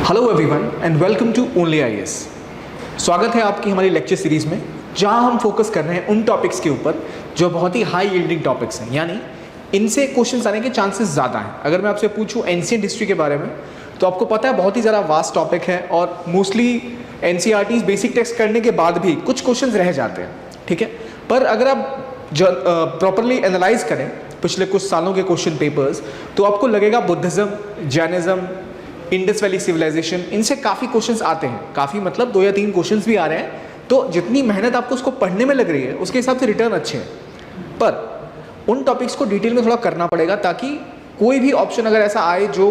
Hello everyone and welcome to Only IAS. स्वागत है आपकी हमारी लेक्चर सीरीज में, जहां हम फोकस कर रहे हैं उन टॉपिक्स के ऊपर जो बहुत ही हाई यील्डिंग टॉपिक्स हैं, यानी इनसे क्वेश्चंस आने के चांसेस ज़्यादा हैं। अगर मैं आपसे पूछूं एंशिएंट हिस्ट्री के बारे में, तो आपको पता है बहुत ही ज़्यादा वास्ट टॉपिक है और मोस्टली एनसीईआरटी बेसिक टेक्स्ट करने के बाद भी कुछ क्वेश्चंस रह जाते हैं, ठीक है। पर अगर आप प्रॉपरली एनालाइज करें पिछले कुछ सालों के क्वेश्चन पेपर्स, तो आपको लगेगा Buddhism, Jainism, Indus Valley Civilisation, इनसे काफ़ी क्वेश्चंस आते हैं। काफ़ी मतलब 2 या 3 क्वेश्चंस भी आ रहे हैं। तो जितनी मेहनत आपको उसको पढ़ने में लग रही है, उसके हिसाब से रिटर्न अच्छे हैं। पर उन टॉपिक्स को डिटेल में थोड़ा करना पड़ेगा, ताकि कोई भी ऑप्शन अगर ऐसा आए जो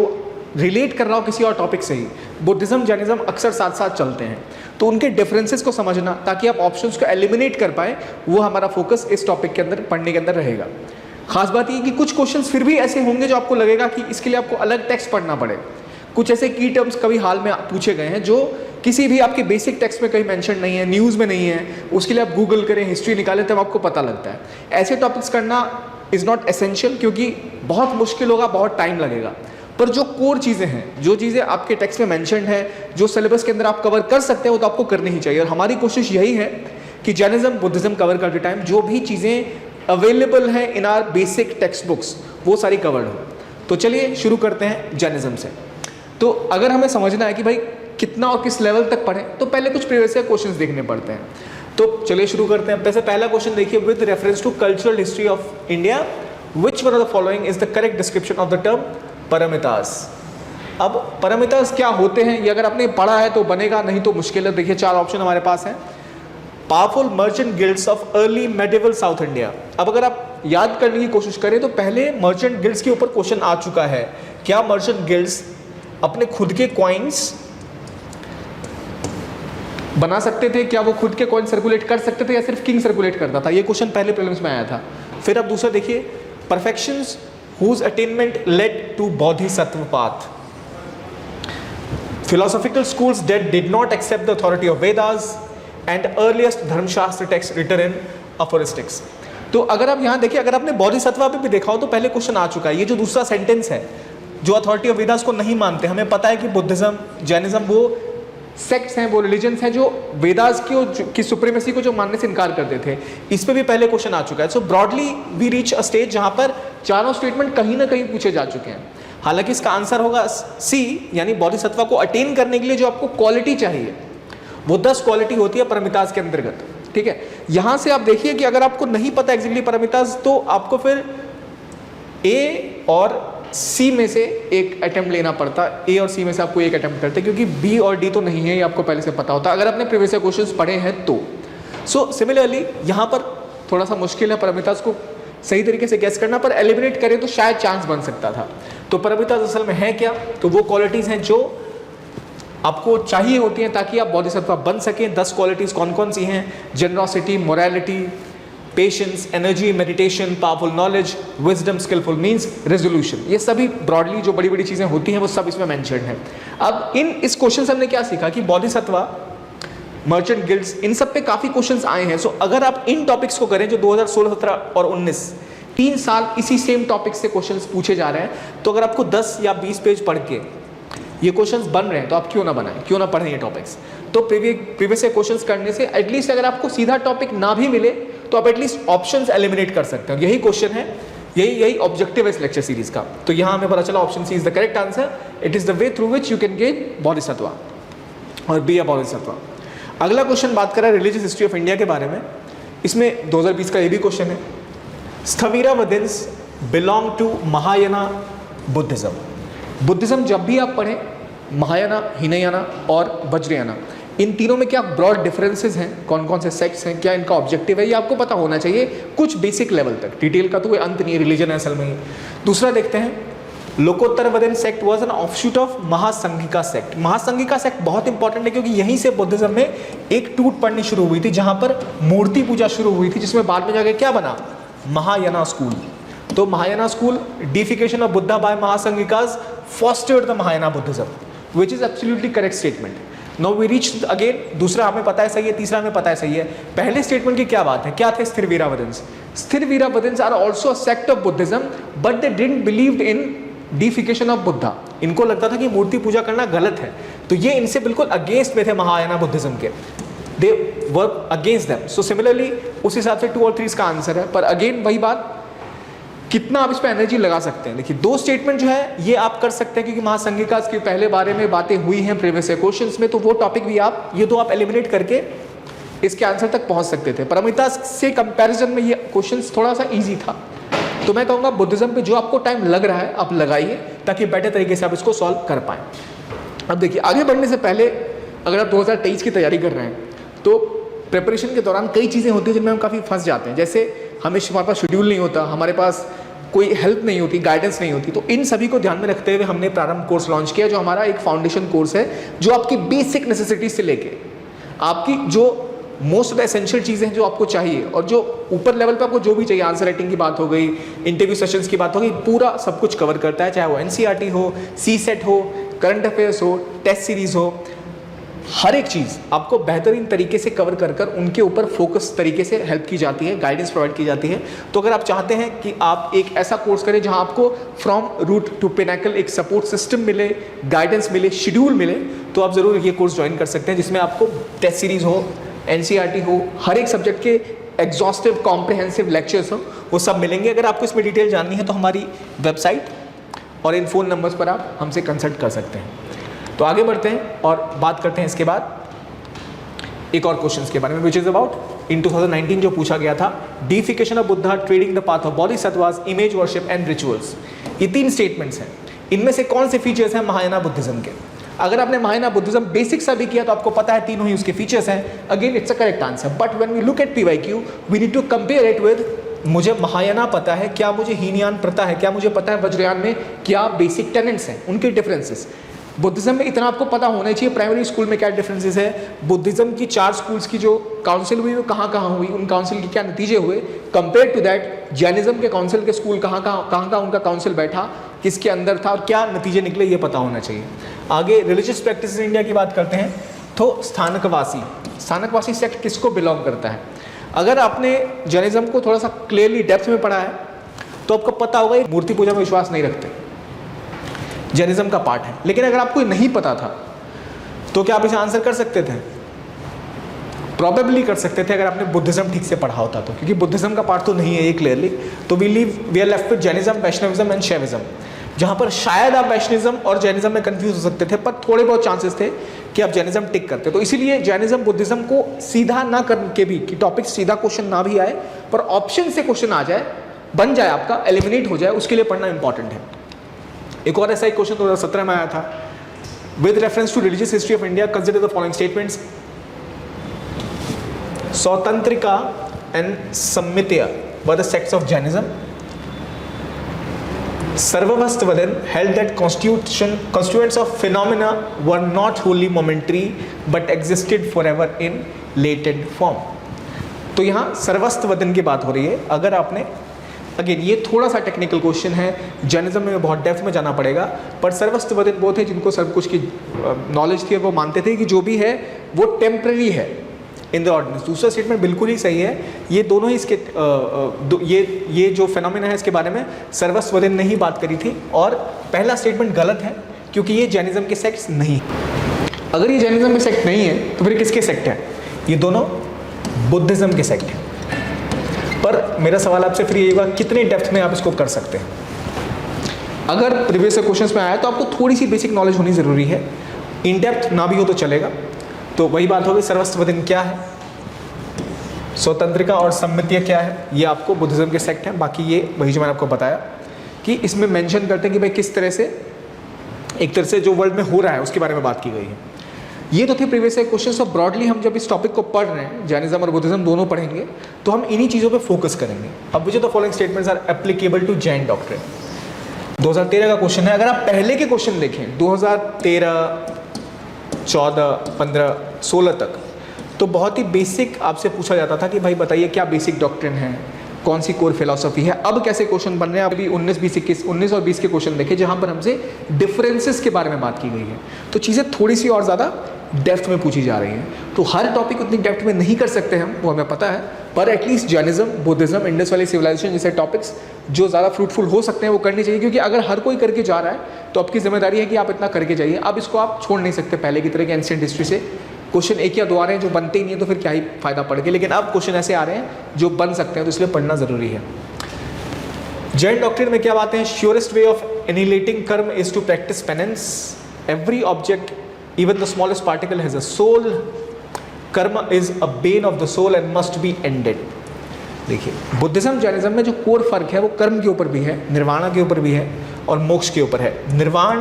रिलेट कर रहा हो किसी और टॉपिक से ही, बुद्धिज्म जैनिज्म अक्सर साथ साथ चलते हैं, तो उनके डिफरेंसेस को समझना ताकि आप ऑप्शंस को एलिमिनेट कर पाए, वो हमारा फोकस इस टॉपिक के अंदर पढ़ने के अंदर रहेगा। खास बात ये कि कुछ क्वेश्चंस फिर भी ऐसे होंगे जो आपको लगेगा कि इसके लिए आपको अलग टेक्स्ट पढ़ना पड़े। कुछ ऐसे की टर्म्स कभी हाल में पूछे गए हैं जो किसी भी आपके बेसिक टेक्स्ट में कहीं मेंशन नहीं है, न्यूज़ में नहीं है, उसके लिए आप गूगल करें, हिस्ट्री निकालें, तब आपको पता लगता है। ऐसे टॉपिक्स करना इज़ नॉट एसेंशियल, क्योंकि बहुत मुश्किल होगा, बहुत टाइम लगेगा। पर जो कोर चीज़ें हैं, जो चीज़ें आपके टेक्स्ट में मेंशन है, जो सिलेबस के अंदर आप कवर कर सकते हैं, वो तो आपको करनी ही चाहिए। और हमारी कोशिश यही है कि जैनिज्म बुद्धिज्म कवर करते टाइम जो भी चीज़ें अवेलेबल हैं इन आर बेसिक टेक्स्ट बुक्स, वो सारी कवर्ड हो। तो चलिए शुरू करते हैं जैनिज्म से। तो अगर हमें समझना है कि भाई कितना और किस लेवल तक पढ़ें, तो पहले कुछ प्रीवियस ईयर क्वेश्चंस देखने पड़ते हैं। तो चलिए शुरू करते हैं। वैसे पहला क्वेश्चन देखिए, with reference to cultural history of India which one of the following is the correct description of the term paramitas. अब परमितास क्या होते हैं, ये अगर आपने पढ़ा है तो बनेगा, नहीं तो मुश्किल है। देखिए 4 ऑप्शन हमारे पास हैं। Powerful merchant guilds of early medieval south India. अब अगर आप याद करने की कोशिश करें तो पहले मर्चेंट गिल्ड्स के ऊपर क्वेश्चन आ चुका है। क्या मर्चेंट गिल्ड्स अपने खुद के कॉइन्स बना सकते थे? क्या वो खुद के कॉइन सर्कुलेट कर सकते थे या सिर्फ किंग सर्कुलेट करता था? ये क्वेश्चन पहले प्रीलिम्स में आया था। फिर अब दूसरा देखिए, perfections whose attainment led to bodhisattva path. Philosophical schools that did not accept the authority of Vedas and earliest धर्मशास्त्र texts written in aphoristic. तो अगर आप यहाँ देखिए, अगर आपने बोधिसत्वा पे भी देखा हो तो पहले क्वेश्चन आ चुका है। ये जो दूसरा सेंटेंस है, जो अथॉरिटी ऑफ वेदास को नहीं मानते, हमें पता है कि बुद्धिज्म जैनिज्म वो सेक्ट्स हैं, वो रिलीजन्स हैं जो वेदास की सुप्रीमेसी को जो मानने से इनकार करते थे। इस पे भी पहले क्वेश्चन आ चुका है। So broadly we reach a stage जहां पर चारों स्टेटमेंट कहीं ना कहीं पूछे जा चुके हैं। हालांकि इसका आंसर होगा सी, यानी बोधिसत्वा को अटेन करने के लिए जो आपको क्वालिटी चाहिए, वो 10 क्वालिटी होती है परमितास के अंतर्गत, ठीक है। यहां से आप देखिए कि अगर आपको नहीं पता एग्जैक्टली परमितास, तो आपको फिर ए और सी में से एक अटेम्प्ट लेना पड़ता। ए और सी में से आपको एक अटेम्प्ट करते, क्योंकि बी और डी तो नहीं है, ये आपको पहले से पता होता अगर आपने प्रीवियस ईयर क्वेश्चंस पढ़े हैं तो। सो सिमिलरली यहाँ पर थोड़ा सा मुश्किल है परमितास को सही तरीके से गेस करना, पर एलिमिनेट करें तो शायद चांस बन सकता था। तो परमितास असल में है क्या? तो वो क्वालिटीज़ हैं जो आपको चाहिए होती हैं ताकि आप बोधिसत्वा बन सकें। 10 क्वालिटीज़ कौन कौन सी हैं? Generosity, morality, patience, energy, meditation, powerful knowledge, wisdom, skilful means, resolution. ये सभी ब्रॉडली जो बड़ी बड़ी चीज़ें होती हैं वो सब इसमें मेंशन्ड है। अब इस क्वेश्चन से हमने क्या सीखा कि बोधिसत्वा, मर्चेंट गिल्ड्स, इन सब पे काफ़ी क्वेश्चंस आए हैं। सो अगर आप इन टॉपिक्स को करें जो 2016, 17 और 19 3 साल इसी सेम टॉपिक से क्वेश्चंस पूछे जा रहे हैं, तो अगर आपको 10 या 20 पेज पढ़ के ये क्वेश्चंस बन रहे हैं तो आप क्यों ना बनाएं, क्यों ना पढ़ें ये टॉपिक्स। तो प्रीवियस से क्वेश्चंस करने से एटलीस्ट अगर आपको सीधा टॉपिक ना भी मिले तो आप एटलीस्ट ऑप्शंस एलिमिनेट कर सकते हो। यही क्वेश्चन है, यही ऑब्जेक्टिव है इस लेक्चर सीरीज का। तो यहाँ हमें पता चला option C is the correct answer. It is the way through which you can gain Bodhisattva और बी अ बोधिसत्वा। अगला क्वेश्चन बात करें रिलीजियस हिस्ट्री ऑफ इंडिया के बारे में। इसमें 2020 का ये भी क्वेश्चन है। Sthaviravadins belong to Mahayana Buddhism. Buddhism जब भी आप पढ़ें, महायाना, हीनयाना और वज्रयाना, इन तीनों में क्या ब्रॉड डिफरेंसेस हैं, कौन कौन से सेक्ट्स हैं, क्या इनका ऑब्जेक्टिव है, ये आपको पता होना चाहिए कुछ बेसिक लेवल तक। डिटेल का तो कोई अंत नहीं है, रिलीजन है असल में ही। दूसरा देखते हैं, Lokottaravadin sect was an offshoot of Mahasanghika sect. Mahasanghika sect बहुत इंपॉर्टेंट है क्योंकि यहीं से बुद्धिज्म में एक टूट पड़नी शुरू हुई थी, जहां पर मूर्ति पूजा शुरू हुई थी, जिसमें बाद में जाके क्या बना, महायाना स्कूल। तो Mahayana school, deification of Buddha by Mahasanghikas fostered the Mahayana Buddhism, which is absolutely correct statement. Now we reached again, दूसरा हमें पता है सही है, तीसरा हमें पता है सही है। पहले स्टेटमेंट की क्या बात है, क्या थे स्थिरवीरावदन्स? स्थिरवीरावदन्स are also a sect of Buddhism, but they didn't believe in defecation of Buddha. इनको लगता था कि मूर्ति पूजा करना गलत है, तो ये इनसे बिल्कुल अगेंस्ट में थे महायाना बुद्धिज्म के, they were against them. So similarly उस हिसाब से 2 और 3 इसका आंसर है। पर अगेन वही बात, कितना आप इस पर एनर्जी लगा सकते हैं। देखिए 2 स्टेटमेंट जो है ये आप कर सकते हैं क्योंकि महासंघिका के पहले बारे में बातें हुई हैं प्रीवियस क्वेश्चंस में, तो वो टॉपिक भी आप ये 2 आप एलिमिनेट करके इसके आंसर तक पहुंच सकते थे। पारमिता से कंपैरिजन में ये क्वेश्चंस थोड़ा सा इजी था। तो मैं कहूँगा बुद्धिज्म पे जो आपको टाइम लग रहा है आप लगाइए ताकि बेटर तरीके से आप इसको सॉल्व कर पाएँ। अब देखिए आगे बढ़ने से पहले अगर आप 2023 की तैयारी कर रहे हैं तो प्रिपरेशन के दौरान कई चीज़ें होती हैं जिनमें हम काफ़ी फंस जाते हैं। जैसे हमारे पास शेड्यूल नहीं होता, हमारे पास कोई हेल्प नहीं होती, गाइडेंस नहीं होती। तो इन सभी को ध्यान में रखते हुए हमने प्रारंभ कोर्स लॉन्च किया, जो हमारा एक फाउंडेशन कोर्स है, जो आपकी बेसिक नेसेसिटीज से लेके आपकी जो मोस्ट ऑफ द एसेंशियल चीज़ें हैं जो आपको चाहिए और जो ऊपर लेवल पे आपको जो भी चाहिए, आंसर राइटिंग की बात हो गई, इंटरव्यू सेशंस की बात हो गई, पूरा सब कुछ कवर करता है। चाहे वो NCERT हो, CSET हो, करंट अफेयर्स हो, टेस्ट सीरीज हो, हर एक चीज़ आपको बेहतरीन तरीके से कवर कर उनके ऊपर फोकस तरीके से हेल्प की जाती है, गाइडेंस प्रोवाइड की जाती है। तो अगर आप चाहते हैं कि आप एक ऐसा कोर्स करें जहां आपको फ्रॉम रूट टू पिनाकल एक सपोर्ट सिस्टम मिले, गाइडेंस मिले, शेड्यूल मिले, तो आप ज़रूर ये कोर्स ज्वाइन कर सकते हैं, जिसमें आपको टेस्ट सीरीज हो, NCERT हो, हर एक सब्जेक्ट के एग्जॉस्टिव कॉम्प्रिहेंसिव लेक्चर्स हो, वो सब मिलेंगे। अगर आपको इसमें डिटेल जाननी है तो हमारी वेबसाइट और इन फ़ोन नंबर्स पर आप हमसे कंसल्ट कर सकते हैं। तो आगे बढ़ते हैं और बात करते हैं इसके बाद एक और क्वेश्चन के बारे में, विच इज अबाउट इन 2019 जो पूछा गया था, deification of Buddha, treading the path of Bodhisattvas, image worship and rituals. ये 3 स्टेटमेंट्स हैं, इनमें से कौन से फीचर्स हैं महायाना बुद्धिज्म के? अगर आपने महायाना बुद्धिज्म बेसिक सा भी किया तो आपको पता है तीनों ही उसके फीचर्स हैं। Again it's a correct answer, but when we look at PYQ we need to compare it with मुझे महायाना पता है क्या, मुझे हीनयान पता है क्या, मुझे पता है वज्रयान में क्या बेसिक टेनेंट्स हैं, उनके डिफरेंसेस। बुद्धिज्म में इतना आपको पता होना चाहिए प्राइमरी स्कूल में क्या डिफरेंसेस है, बुद्धिज्म की 4 स्कूल्स की जो काउंसिल हुई वो कहाँ कहाँ हुई, उन काउंसिल के क्या नतीजे हुए, कंपेयर टू दैट जैनिज्म के काउंसिल के स्कूल कहाँ कहाँ उनका काउंसिल बैठा, किसके अंदर था और क्या नतीजे निकले, ये पता होना चाहिए। आगे रिलीजियस प्रैक्टिस इन इंडिया की बात करते हैं तो स्थानकवासी सेक्ट किसको बिलोंग करता है? अगर आपने जैनिज्म को थोड़ा सा क्लियरली डेप्थ में पढ़ा है तो आपको पता होगा ये मूर्ति पूजा में विश्वास नहीं रखते, जैनिज्म का पार्ट है। लेकिन अगर आपको नहीं पता था तो क्या आप इसे आंसर कर सकते थे? प्रॉबेबली कर सकते थे अगर आपने बुद्धिज्म ठीक से पढ़ा होता तो, क्योंकि बुद्धिज्म का पार्ट तो नहीं है ये क्लियरली। तो we are left with Jainism, Vaishnavism and Shaivism, जहाँ पर शायद आप वैष्णविज्म और जैनिज्म में कंफ्यूज हो सकते थे, पर थोड़े बहुत चांसेस थे कि आप जैनिज्म टिक करते। तो इसीलिए जैनिज्म बुद्धिज्म को सीधा ना करके भी, कि टॉपिक सीधा क्वेश्चन ना भी आए पर ऑप्शन से क्वेश्चन आ जाए, बन जाए आपका, एलिमिनेट हो जाए, उसके लिए पढ़ना इंपॉर्टेंट है। एक और ऐसा एक क्वेश्चन 2017 में आया था, with reference to religious history of India consider the following statements, Svatantrika and Sammitiya were the sects of Jainism, Sarvavastvadin held that constituents of phenomena were not wholly momentary but existed forever in latent form। तो यहाँ सर्वस्वदन की बात हो रही है। अगर आपने again ये थोड़ा सा टेक्निकल क्वेश्चन है, जैनिज्म में बहुत डेप्थ में जाना पड़ेगा, पर सर्वस्वदन वो थे जिनको सब कुछ की नॉलेज थी, वो मानते थे कि जो भी है वो टेम्पररी है इन द ऑर्डिनेंस। दूसरा स्टेटमेंट बिल्कुल ही सही है। ये दोनों ही इसके ये जो फिनोमेना है इसके बारे में सर्वस्वदन ने ही बात करी थी, और पहला स्टेटमेंट गलत है क्योंकि ये जैनिज्म के सेक्ट्स नहीं। अगर ये जैनिज्म के सेक्ट नहीं है तो फिर किसके सेक्ट है? ये दोनों बुद्धिज्म के सेक्ट हैं। पर मेरा सवाल आपसे फिर ये होगा, कितने डेप्थ में आप इसको कर सकते हैं? अगर प्रीवियस क्वेश्चंस में आया तो आपको थोड़ी सी बेसिक नॉलेज होनी ज़रूरी है, इन डेप्थ ना भी हो तो चलेगा। तो वही बात होगी, सर्वस्वदन क्या है, स्वतंत्रिका और सम्मित्य क्या है, ये आपको बुद्धिज्म के सेक्ट हैं। बाकी ये वही जो मैंने आपको बताया कि इसमें मेंशन करते हैं कि भाई किस तरह से एक तरह से जो वर्ल्ड में हो रहा है उसके बारे में बात की गई है। ये तो थे प्रीवियस क्वेश्चन। ऑफ ब्रॉडली हम जब इस टॉपिक को पढ़ रहे हैं, जैनिज्म और बुद्धिज्म दोनों पढ़ेंगे, तो हम इन्हीं चीज़ों पे फोकस करेंगे। अब which of the following statements are applicable to Jain doctrine? 2013 का क्वेश्चन है। अगर आप पहले के क्वेश्चन देखें 2013, 14, 15, 16 तक, तो बहुत ही बेसिक आपसे पूछा जाता था कि भाई बताइए क्या बेसिक डॉक्ट्रिन है, कौन सी कोर फिलॉसफी है। अब कैसे क्वेश्चन बन रहे हैं? अभी 19 और 20 के क्वेश्चन देखे जहाँ पर हमसे डिफरेंसेस के बारे में बात की गई है। तो चीज़ें थोड़ी सी और ज़्यादा डेप्थ में पूछी जा रही हैं। तो हर टॉपिक उतनी डेप्थ में नहीं कर सकते हम, वो हमें पता है, पर at least Jainism, Buddhism, Indus Valley Civilisation जैसे टॉपिक्स जो ज़्यादा फ्रूटफुल हो सकते हैं वो करनी चाहिए, क्योंकि अगर हर कोई करके जा रहा है तो आपकी जिम्मेदारी है कि आप इतना करके जाइए। अब इसको आप छोड़ नहीं सकते पहले की तरह के एंशिएंट हिस्ट्री से क्वेश्चन एक या दो आ रहे हैं जो बनते ही नहीं है, तो फिर क्या ही फायदा पड़ गया। लेकिन अब क्वेश्चन ऐसे आ रहे हैं जो बन सकते हैं, तो इसलिए पढ़ना ज़रूरी है। जैन डॉक्ट्रिन में क्या बातें हैं? Surest way of annihilating karma is to practise penance. Every object even the smallest particle has a soul. Karma is a bane of the soul and must be ended. देखिए, बुद्धिज्म जैनिज्म में जो core फर्क है वो कर्म के ऊपर भी है, निर्वाणा के ऊपर भी है और मोक्ष के ऊपर है। निर्वाण,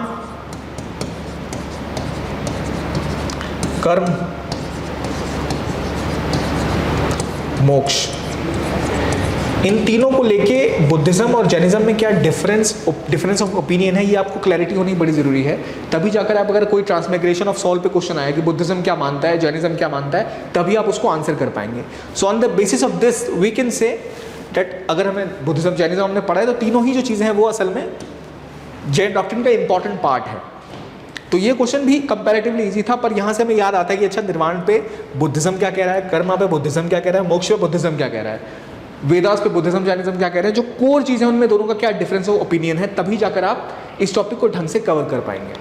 कर्म, मोक्ष, इन तीनों को लेके बुद्धिज्म और जैनिज्म में क्या डिफरेंस ऑफ ओपिनियन है, ये आपको क्लैरिटी होनी बड़ी जरूरी है। तभी जाकर आप, अगर कोई ट्रांसमाइग्रेशन ऑफ सोल पे क्वेश्चन आया कि बुद्धिज्म क्या मानता है, जैनिज्म क्या मानता है, तभी आप उसको आंसर कर पाएंगे। So on the basis of this we can say that अगर हमें बुद्धिज्म जैनिज्म हमने पढ़ा है तो तीनों ही जो चीज़ें हैं वो असल में जैन डॉक्ट्रिन का इंपॉर्टेंट पार्ट है। तो ये क्वेश्चन भी कंपैरेटिवली इजी था, पर यहाँ से हमें याद आता है कि अच्छा, निर्वाण पे बुद्धिज्म क्या कह रहा है, कर्म पे बुद्धिज्म क्या कह रहा है, मोक्ष पे बुद्धिज्म क्या कह रहा है, वेदास पे बुद्धिज्म जैनिज्म क्या कह रहे हैं, जो कोर चीज़ें उनमें दोनों का क्या डिफरेंस ऑफ ओपिनियन है, तभी जाकर आप इस टॉपिक को ढंग से कवर कर पाएंगे।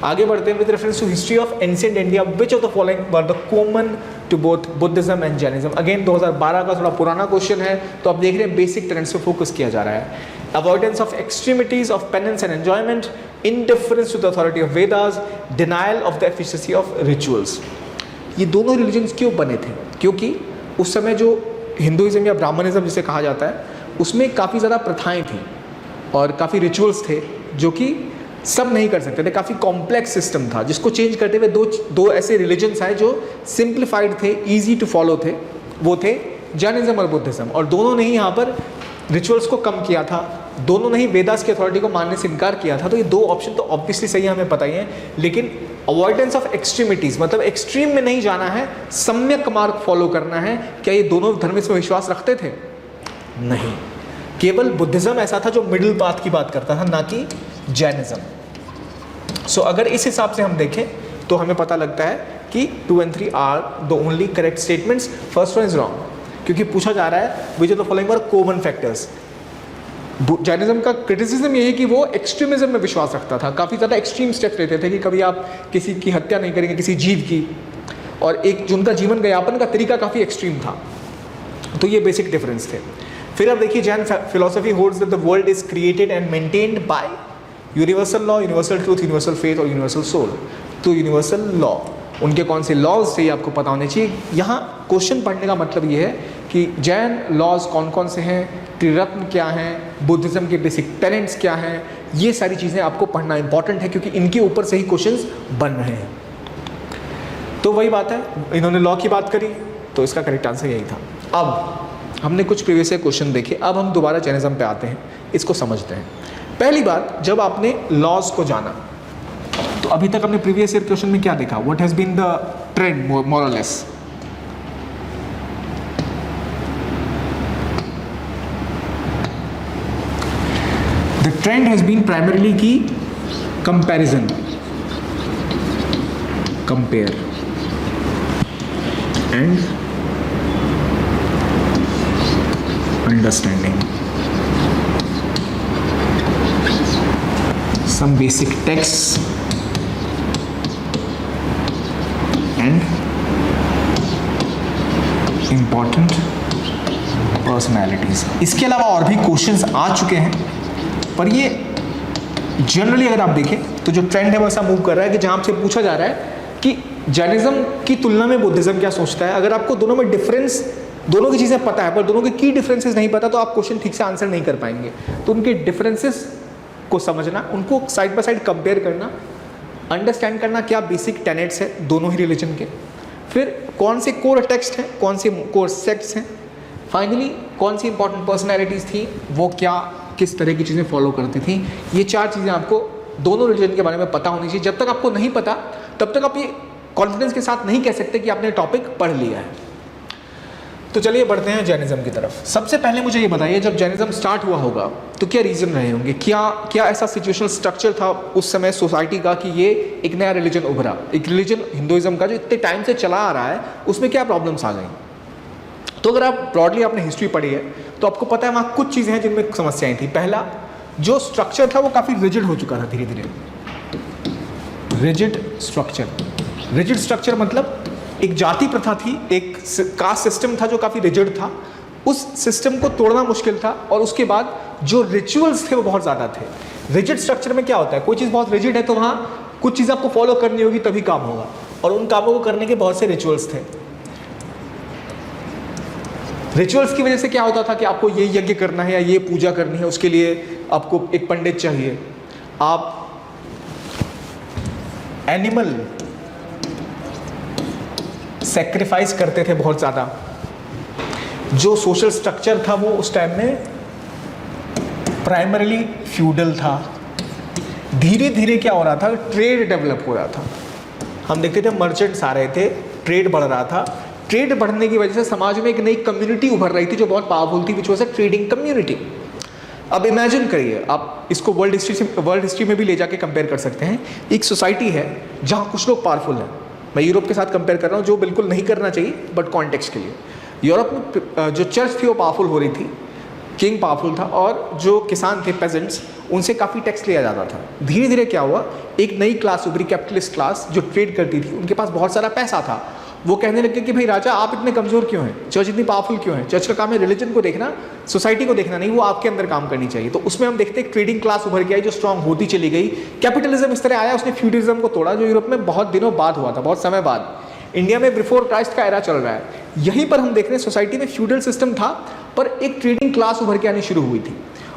आगे बढ़ते हैं। With reference to history of ancient India which of the following were the common to both Buddhism and Jainism. Again 2012 का थोड़ा पुराना क्वेश्चन है, तो आप देख रहे हैं बेसिक ट्रेंड्स पे फोकस किया जा रहा है। Avoidance of extremities of penance and enjoyment, indifference to the authority of Vedas, denial of the efficacy of rituals। ये दोनों रिलीजन्स क्यों बने थे? क्योंकि उस समय जो हिंदुइज्म या ब्राह्मणिज्म जिसे कहा जाता है, उसमें काफ़ी ज़्यादा प्रथाएं थी और काफ़ी रिचुअल्स थे जो कि सब नहीं कर सकते थे। काफ़ी कॉम्प्लेक्स सिस्टम था जिसको चेंज करते हुए दो ऐसे रिलीजन्स आए जो सिंप्लीफाइड थे, ईजी टू फॉलो थे। वो थे जैनिज्म और बुद्धिज्म, और दोनों ने ही यहाँ पर रिचुअल्स को कम किया था, दोनों ने ही वेदास की अथॉरिटी को मानने से इनकार किया था। तो ये दो ऑप्शन तो ऑब्वियसली सही हमें पता ही है, लेकिन अवॉइडेंस ऑफ एक्सट्रीमिटीज मतलब एक्सट्रीम में नहीं जाना है, सम्यक मार्ग फॉलो करना है। क्या ये दोनों धर्म इसमें विश्वास रखते थे? नहीं, केवल बुद्धिज्म ऐसा था जो मिडिल पाथ की बात करता था, ना कि जैनिज्म। सो अगर इस हिसाब से हम देखें तो हमें पता लगता है कि 2 and 3 are the only correct statements. First one is wrong, क्योंकि पूछा जा रहा है which of the following were common factors. Jainism का क्रिटिसिज्म ये है कि वो एक्सट्रीमिज्म में विश्वास रखता था, काफ़ी ज़्यादा एक्सट्रीम स्टेप्स लेते थे कि कभी आप किसी की हत्या नहीं करेंगे, किसी जीव की, और एक जो उनका जीवन यापन का तरीका काफ़ी एक्सट्रीम था। तो ये बेसिक डिफरेंस थे। फिर अब देखिए, Jain philosophy holds that the world is created and maintained by universal law, universal truth, universal faith और यूनिवर्सल सोल। तो यूनिवर्सल लॉ, उनके कौन से लॉज थे ये आपको पता होने चाहिए। यहाँ क्वेश्चन पढ़ने का मतलब ये है कि जैन लॉज कौन कौन से हैं, त्रिरत्न क्या हैं, बुद्धिज्म के बेसिक टेनेंट्स क्या हैं, ये सारी चीज़ें आपको पढ़ना इंपॉर्टेंट है, क्योंकि इनके ऊपर से ही क्वेश्चंस बन रहे हैं। तो वही बात है, इन्होंने लॉ की बात करी तो इसका करेक्ट आंसर यही था। अब हमने कुछ प्रीवियस क्वेश्चन देखे, अब हम दोबारा जैनिज्म पे आते हैं, इसको समझते हैं। पहली बात, जब आपने लॉज को जाना तो अभी तक हमने प्रीवियस ईयर क्वेश्चन में क्या देखा, what has been the trend more or less. The trend has been primarily की comparison, compare and understanding some basic texts and important personalities। इसके अलावा और भी क्वेश्चंस आ चुके हैं, पर ये जनरली अगर आप देखें तो जो ट्रेंड है वो ऐसा मूव कर रहा है कि जहां आपसे पूछा जा रहा है कि जैनिज्म की तुलना में बुद्धिज्म क्या सोचता है। अगर आपको दोनों में डिफरेंस, दोनों की चीज़ें पता है पर दोनों के की डिफरेंसेस नहीं पता, तो आप क्वेश्चन ठीक से आंसर नहीं कर पाएंगे। तो उनके डिफरेंसेस को समझना, उनको साइड बाय साइड कंपेयर करना, अंडरस्टैंड करना क्या बेसिक टेनेट्स है दोनों ही रिलीजन के, फिर कौन से कोर टेक्स्ट हैं, कौन से कोर सेक्ट्स हैं, फाइनली कौन सी इंपॉर्टेंट पर्सनैलिटीज़ थी, वो क्या किस तरह की चीज़ें फॉलो करती थी। ये चार चीज़ें आपको दोनों रिलीजन के बारे में पता होनी चाहिए। जब तक आपको नहीं पता तब तक आप ये कॉन्फिडेंस के साथ नहीं कह सकते कि आपने टॉपिक पढ़ लिया है। तो चलिए बढ़ते हैं जैनिज्म की तरफ। सबसे पहले मुझे ये बताइए, जब जैनिज्म स्टार्ट हुआ होगा तो क्या रीज़न रहे होंगे, क्या ऐसा सिचुएशनल स्ट्रक्चर था उस समय सोसाइटी का कि ये एक नया रिलीजन उभरा, एक रिलीजन हिंदुइज्म का जो इतने टाइम से चला आ रहा है, उसमें क्या प्रॉब्लम्स आ गई। तो अगर आप ब्रॉडली आपने हिस्ट्री पढ़ी है तो आपको पता है वहाँ कुछ चीज़ें हैं जिनमें समस्याएं थी। पहला जो स्ट्रक्चर था वो काफ़ी रिजिड हो चुका था धीरे धीरे। रिजिड स्ट्रक्चर मतलब एक जाति प्रथा थी, एक कास्ट सिस्टम था जो काफ़ी रिजिड था, उस सिस्टम को तोड़ना मुश्किल था। और उसके बाद जो रिचुअल्स थे वो बहुत ज़्यादा थे। रिजिड स्ट्रक्चर में क्या होता है, कोई चीज़ बहुत रिजिड है तो वहाँ कुछ चीज़ आपको फॉलो करनी होगी तभी काम होगा, और उन कामों को करने के बहुत से रिचुअल्स थे। रिचुअल्स की वजह से क्या होता था कि आपको ये यज्ञ करना है या ये पूजा करनी है, उसके लिए आपको एक पंडित चाहिए, आप एनिमल सेक्रीफाइस करते थे बहुत ज़्यादा। जो सोशल स्ट्रक्चर था वो उस टाइम में प्राइमरीली फ्यूडल था। धीरे धीरे क्या हो रहा था, ट्रेड डेवलप हो रहा था। हम देखते थे मर्चेंट्स आ रहे थे, ट्रेड बढ़ रहा था। ट्रेड बढ़ने की वजह से समाज में एक नई कम्युनिटी उभर रही थी जो बहुत पावरफुल थी, which was a trading community. अब इमेजिन करिए, आप इसको वर्ल्ड हिस्ट्री में भी ले जाके कंपेयर कर सकते हैं। एक सोसाइटी है जहाँ कुछ लोग पावरफुल हैं, मैं यूरोप के साथ कंपेयर कर रहा हूँ, जो बिल्कुल नहीं करना चाहिए बट कॉन्टेक्स्ट के लिए। यूरोप में जो चर्च थी वो पावरफुल हो रही थी, किंग पावरफुल था, और जो किसान थे पेजेंट्स, उनसे काफ़ी टैक्स लिया जाता था। धीरे धीरे क्या हुआ, एक नई क्लास उभरी, कैपिटलिस्ट क्लास, जो ट्रेड करती थी, उनके पास बहुत सारा पैसा था। वो कहने लगे कि भाई राजा आप इतने कमज़ोर क्यों हैं, चर्च इतनी पावरफुल क्यों है, चर्च का काम है रिलीजन को देखना, सोसाइटी को देखना नहीं, वो आपके अंदर काम करनी चाहिए। तो उसमें हम देखते हैं ट्रेडिंग क्लास उभर के आई जो स्ट्रांग होती चली गई। कैपिटलिज्म इस तरह आया, उसने फ्यूडलिज्म को तोड़ा, जो यूरोप में बहुत दिनों बाद हुआ था, बहुत समय बाद। इंडिया में बिफोर क्राइस्ट का एरा चल रहा है। यहीं पर हम देख रहे हैं सोसाइटी में फ्यूडल सिस्टम था, पर एक ट्रेडिंग क्लास उभर के आनी शुरू हुई थी।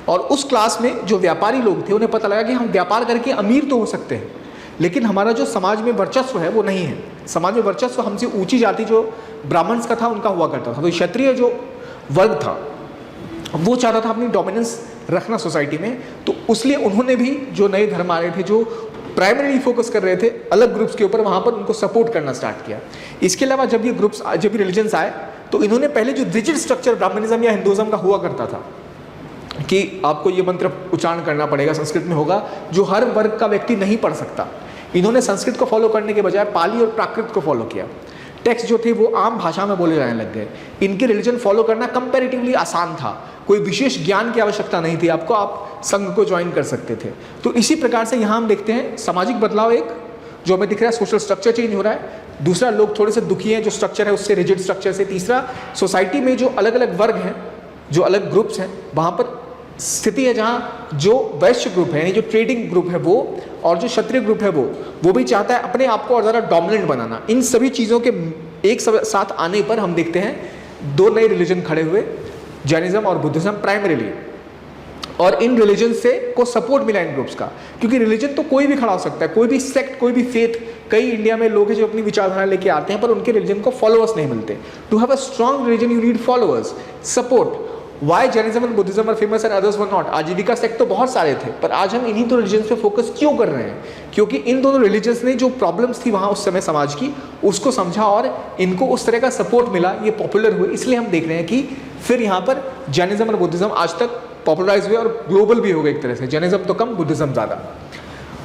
और उस क्लास में जो व्यापारी लोग थे, उन्हें पता लगा कि हम व्यापार करके अमीर तो हो सकते हैं, लेकिन हमारा जो समाज में वर्चस्व है वो नहीं है। समाज में वर्चस्व हमसे ऊंची जाति जो ब्राह्मण्स का था उनका हुआ करता था। तो क्षत्रिय जो वर्ग था वो चाहता था अपनी डोमिनेंस रखना सोसाइटी में। तो उसलिए उन्होंने भी, जो नए धर्म आ रहे थे, जो प्राइमरी फोकस कर रहे थे अलग ग्रुप्स के ऊपर, वहाँ पर उनको सपोर्ट करना स्टार्ट किया। इसके अलावा जब ये ग्रुप्स, जब ये रिलीजन्स आए, तो इन्होंने पहले जो रिजिड स्ट्रक्चर ब्राह्मणिज्म या हिंदुइज्म का हुआ करता था कि आपको ये मंत्र उच्चारण करना पड़ेगा, संस्कृत में होगा, जो हर वर्ग का व्यक्ति नहीं पढ़ सकता, इन्होंने संस्कृत को फॉलो करने के बजाय पाली और प्राकृत को फॉलो किया। टेक्स्ट जो थे वो आम भाषा में बोले जाने लग गए। इनके रिलीजन फॉलो करना कंपैरेटिवली आसान था, कोई विशेष ज्ञान की आवश्यकता नहीं थी आपको, आप संघ को ज्वाइन कर सकते थे। तो इसी प्रकार से यहाँ हम देखते हैं सामाजिक बदलाव, एक जो हमें दिख रहा है, सोशल स्ट्रक्चर चेंज हो रहा है। दूसरा, लोग थोड़े से दुखी हैं जो स्ट्रक्चर है उससे, रिजिड स्ट्रक्चर से। तीसरा, सोसाइटी में जो अलग अलग वर्ग हैं, जो अलग ग्रुप्स हैं, वहाँ पर स्थिति है जहाँ जो वैश्य ग्रुप है, यानी जो ट्रेडिंग ग्रुप है वो, और जो क्षत्रिय ग्रुप है वो भी चाहता है अपने आप को और ज़्यादा डोमिनेंट बनाना। इन सभी चीज़ों के एक साथ आने पर हम देखते हैं दो नए रिलीजन खड़े हुए, जैनिज्म और बुद्धिज्म प्राइमरीली। और इन रिलीजन से को सपोर्ट मिला इन ग्रुप्स का, क्योंकि रिलीजन तो कोई भी खड़ा हो सकता है, कोई भी सेक्ट, कोई भी फेथ। कई इंडिया में लोग हैं जो अपनी विचारधारा लेके आते हैं पर उनके रिलीजन को फॉलोअर्स नहीं मिलते। To have a strong religion you need followers, support. Why Jainism and Buddhism are famous and others were not. Ajivika sect तो बहुत सारे थे, पर आज हम इन्हीं दो रिलीजन्स पे फोकस क्यों कर रहे हैं? क्योंकि इन दोनों रिलीजन्स ने जो प्रॉब्लम्स थी वहाँ उस समय समाज की, उसको समझा और इनको उस तरह का सपोर्ट मिला, ये पॉपुलर हुए। इसलिए हम देख रहे हैं कि फिर यहाँ पर जैनिज्म और बुद्धिज्म आज तक पॉपुलराइज हुए और ग्लोबल भी हो गए एक तरह से। जैनिज्म तो कम, बुद्धिज्म ज़्यादा।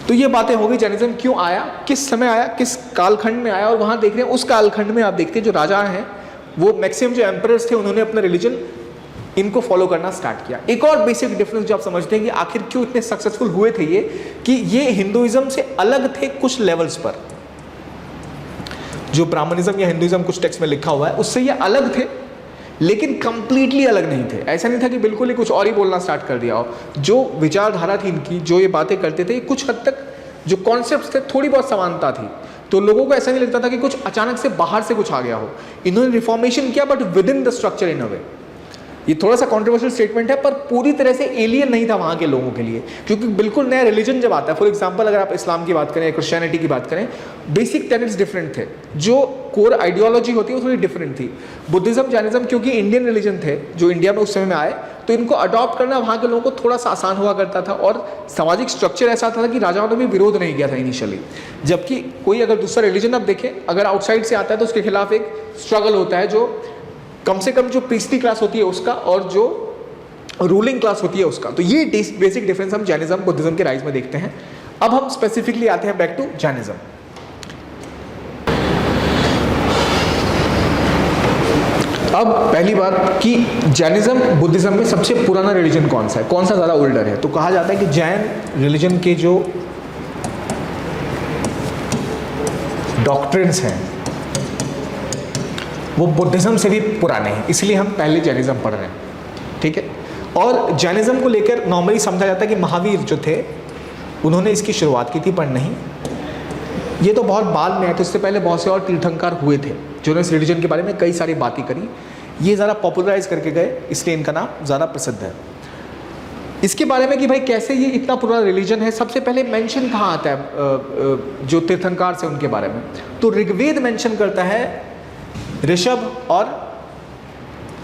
तो ये बातें हो गई, जैनिज्म क्यों आया, किस समय आया, किस कालखंड में आया। और वहाँ देख रहे हैं उस कालखंड में आप देखते हैं जो राजा हैं वो मैक्सिमम जो एम्परर्स थे उन्होंने अपना रिलीजन इनको फॉलो करना स्टार्ट किया। एक और बेसिक डिफरेंस जो आप समझते हैं कि आखिर क्यों इतने सक्सेसफुल हुए थे ये, कि ये हिंदुइज्म से अलग थे कुछ लेवल्स पर। जो ब्राह्मणिज्म या हिंदुइज्म कुछ टेक्स्ट में लिखा हुआ है उससे ये अलग थे, लेकिन कंप्लीटली अलग नहीं थे। ऐसा नहीं था कि बिल्कुल ही कुछ और ही बोलना स्टार्ट कर दिया हो। जो विचारधारा थी इनकी, जो ये बातें करते थे, कुछ हद तक जो कॉन्सेप्ट्स थे थोड़ी बहुत समानता थी। तो लोगों को ऐसा नहीं लगता था कि कुछ अचानक से बाहर से कुछ आ गया हो। इन्होंने रिफॉर्मेशन किया but within the structure in a way. ये थोड़ा सा कंट्रोवर्शियल स्टेटमेंट है पर पूरी तरह से एलियन नहीं था वहाँ के लोगों के लिए, क्योंकि बिल्कुल नया रिलीजन जब आता है, फॉर एग्जांपल अगर आप इस्लाम की बात करें, क्रिश्चियनिटी की बात करें, बेसिक टेनेट्स डिफरेंट थे, जो कोर आइडियोलॉजी होती है वो थोड़ी डिफरेंट थी। बुद्धिज्म, जैनिज्म क्योंकि इंडियन रिलीजन थे जो इंडिया में उस समय में आए, तो इनको अडॉप्ट करना वहाँ के लोगों को थोड़ा सा आसान हुआ करता था। और सामाजिक स्ट्रक्चर ऐसा था कि राजाओं ने भी विरोध नहीं किया था इनिशियली। जबकि कोई अगर दूसरा रिलीजन आप देखें, अगर आउटसाइड से आता है तो उसके खिलाफ एक स्ट्रगल होता है, जो कम से कम जो प्रीस्टली क्लास होती है उसका और जो रूलिंग क्लास होती है उसका। तो ये बेसिक डिफरेंस हम जैनिज्म बुद्धिज्म के राइज में देखते हैं। अब हम स्पेसिफिकली आते हैं बैक टू जैनिज्म। अब पहली बात कि जैनिज्म बुद्धिज्म में सबसे पुराना रिलीजन कौन सा है, कौन सा ज़्यादा ओल्डर है? तो कहा जाता है कि जैन रिलीजन के जो डॉक्ट्रिन्स हैं वो बुद्धिज्म से भी पुराने हैं, इसलिए हम पहले जैनिज्म पढ़ रहे हैं, ठीक है। और जैनिज्म को लेकर नॉर्मली समझा जाता है कि महावीर जो थे उन्होंने इसकी शुरुआत की थी, पर नहीं, ये तो बहुत बाद में आया। तो इससे पहले बहुत से और तीर्थंकर हुए थे जिन्होंने इस रिलीजन के बारे में कई सारी बातें करी, ये ज़रा पॉपुलराइज करके गए, इसलिए इनका नाम ज़्यादा प्रसिद्ध है। इसके बारे में कि भाई कैसे ये इतना पुराना रिलीजन है, सबसे पहले मेंशन कहाँ आता है जो तीर्थंकर से उनके बारे में? तो ऋग्वेद मेंशन करता है ऋषभ और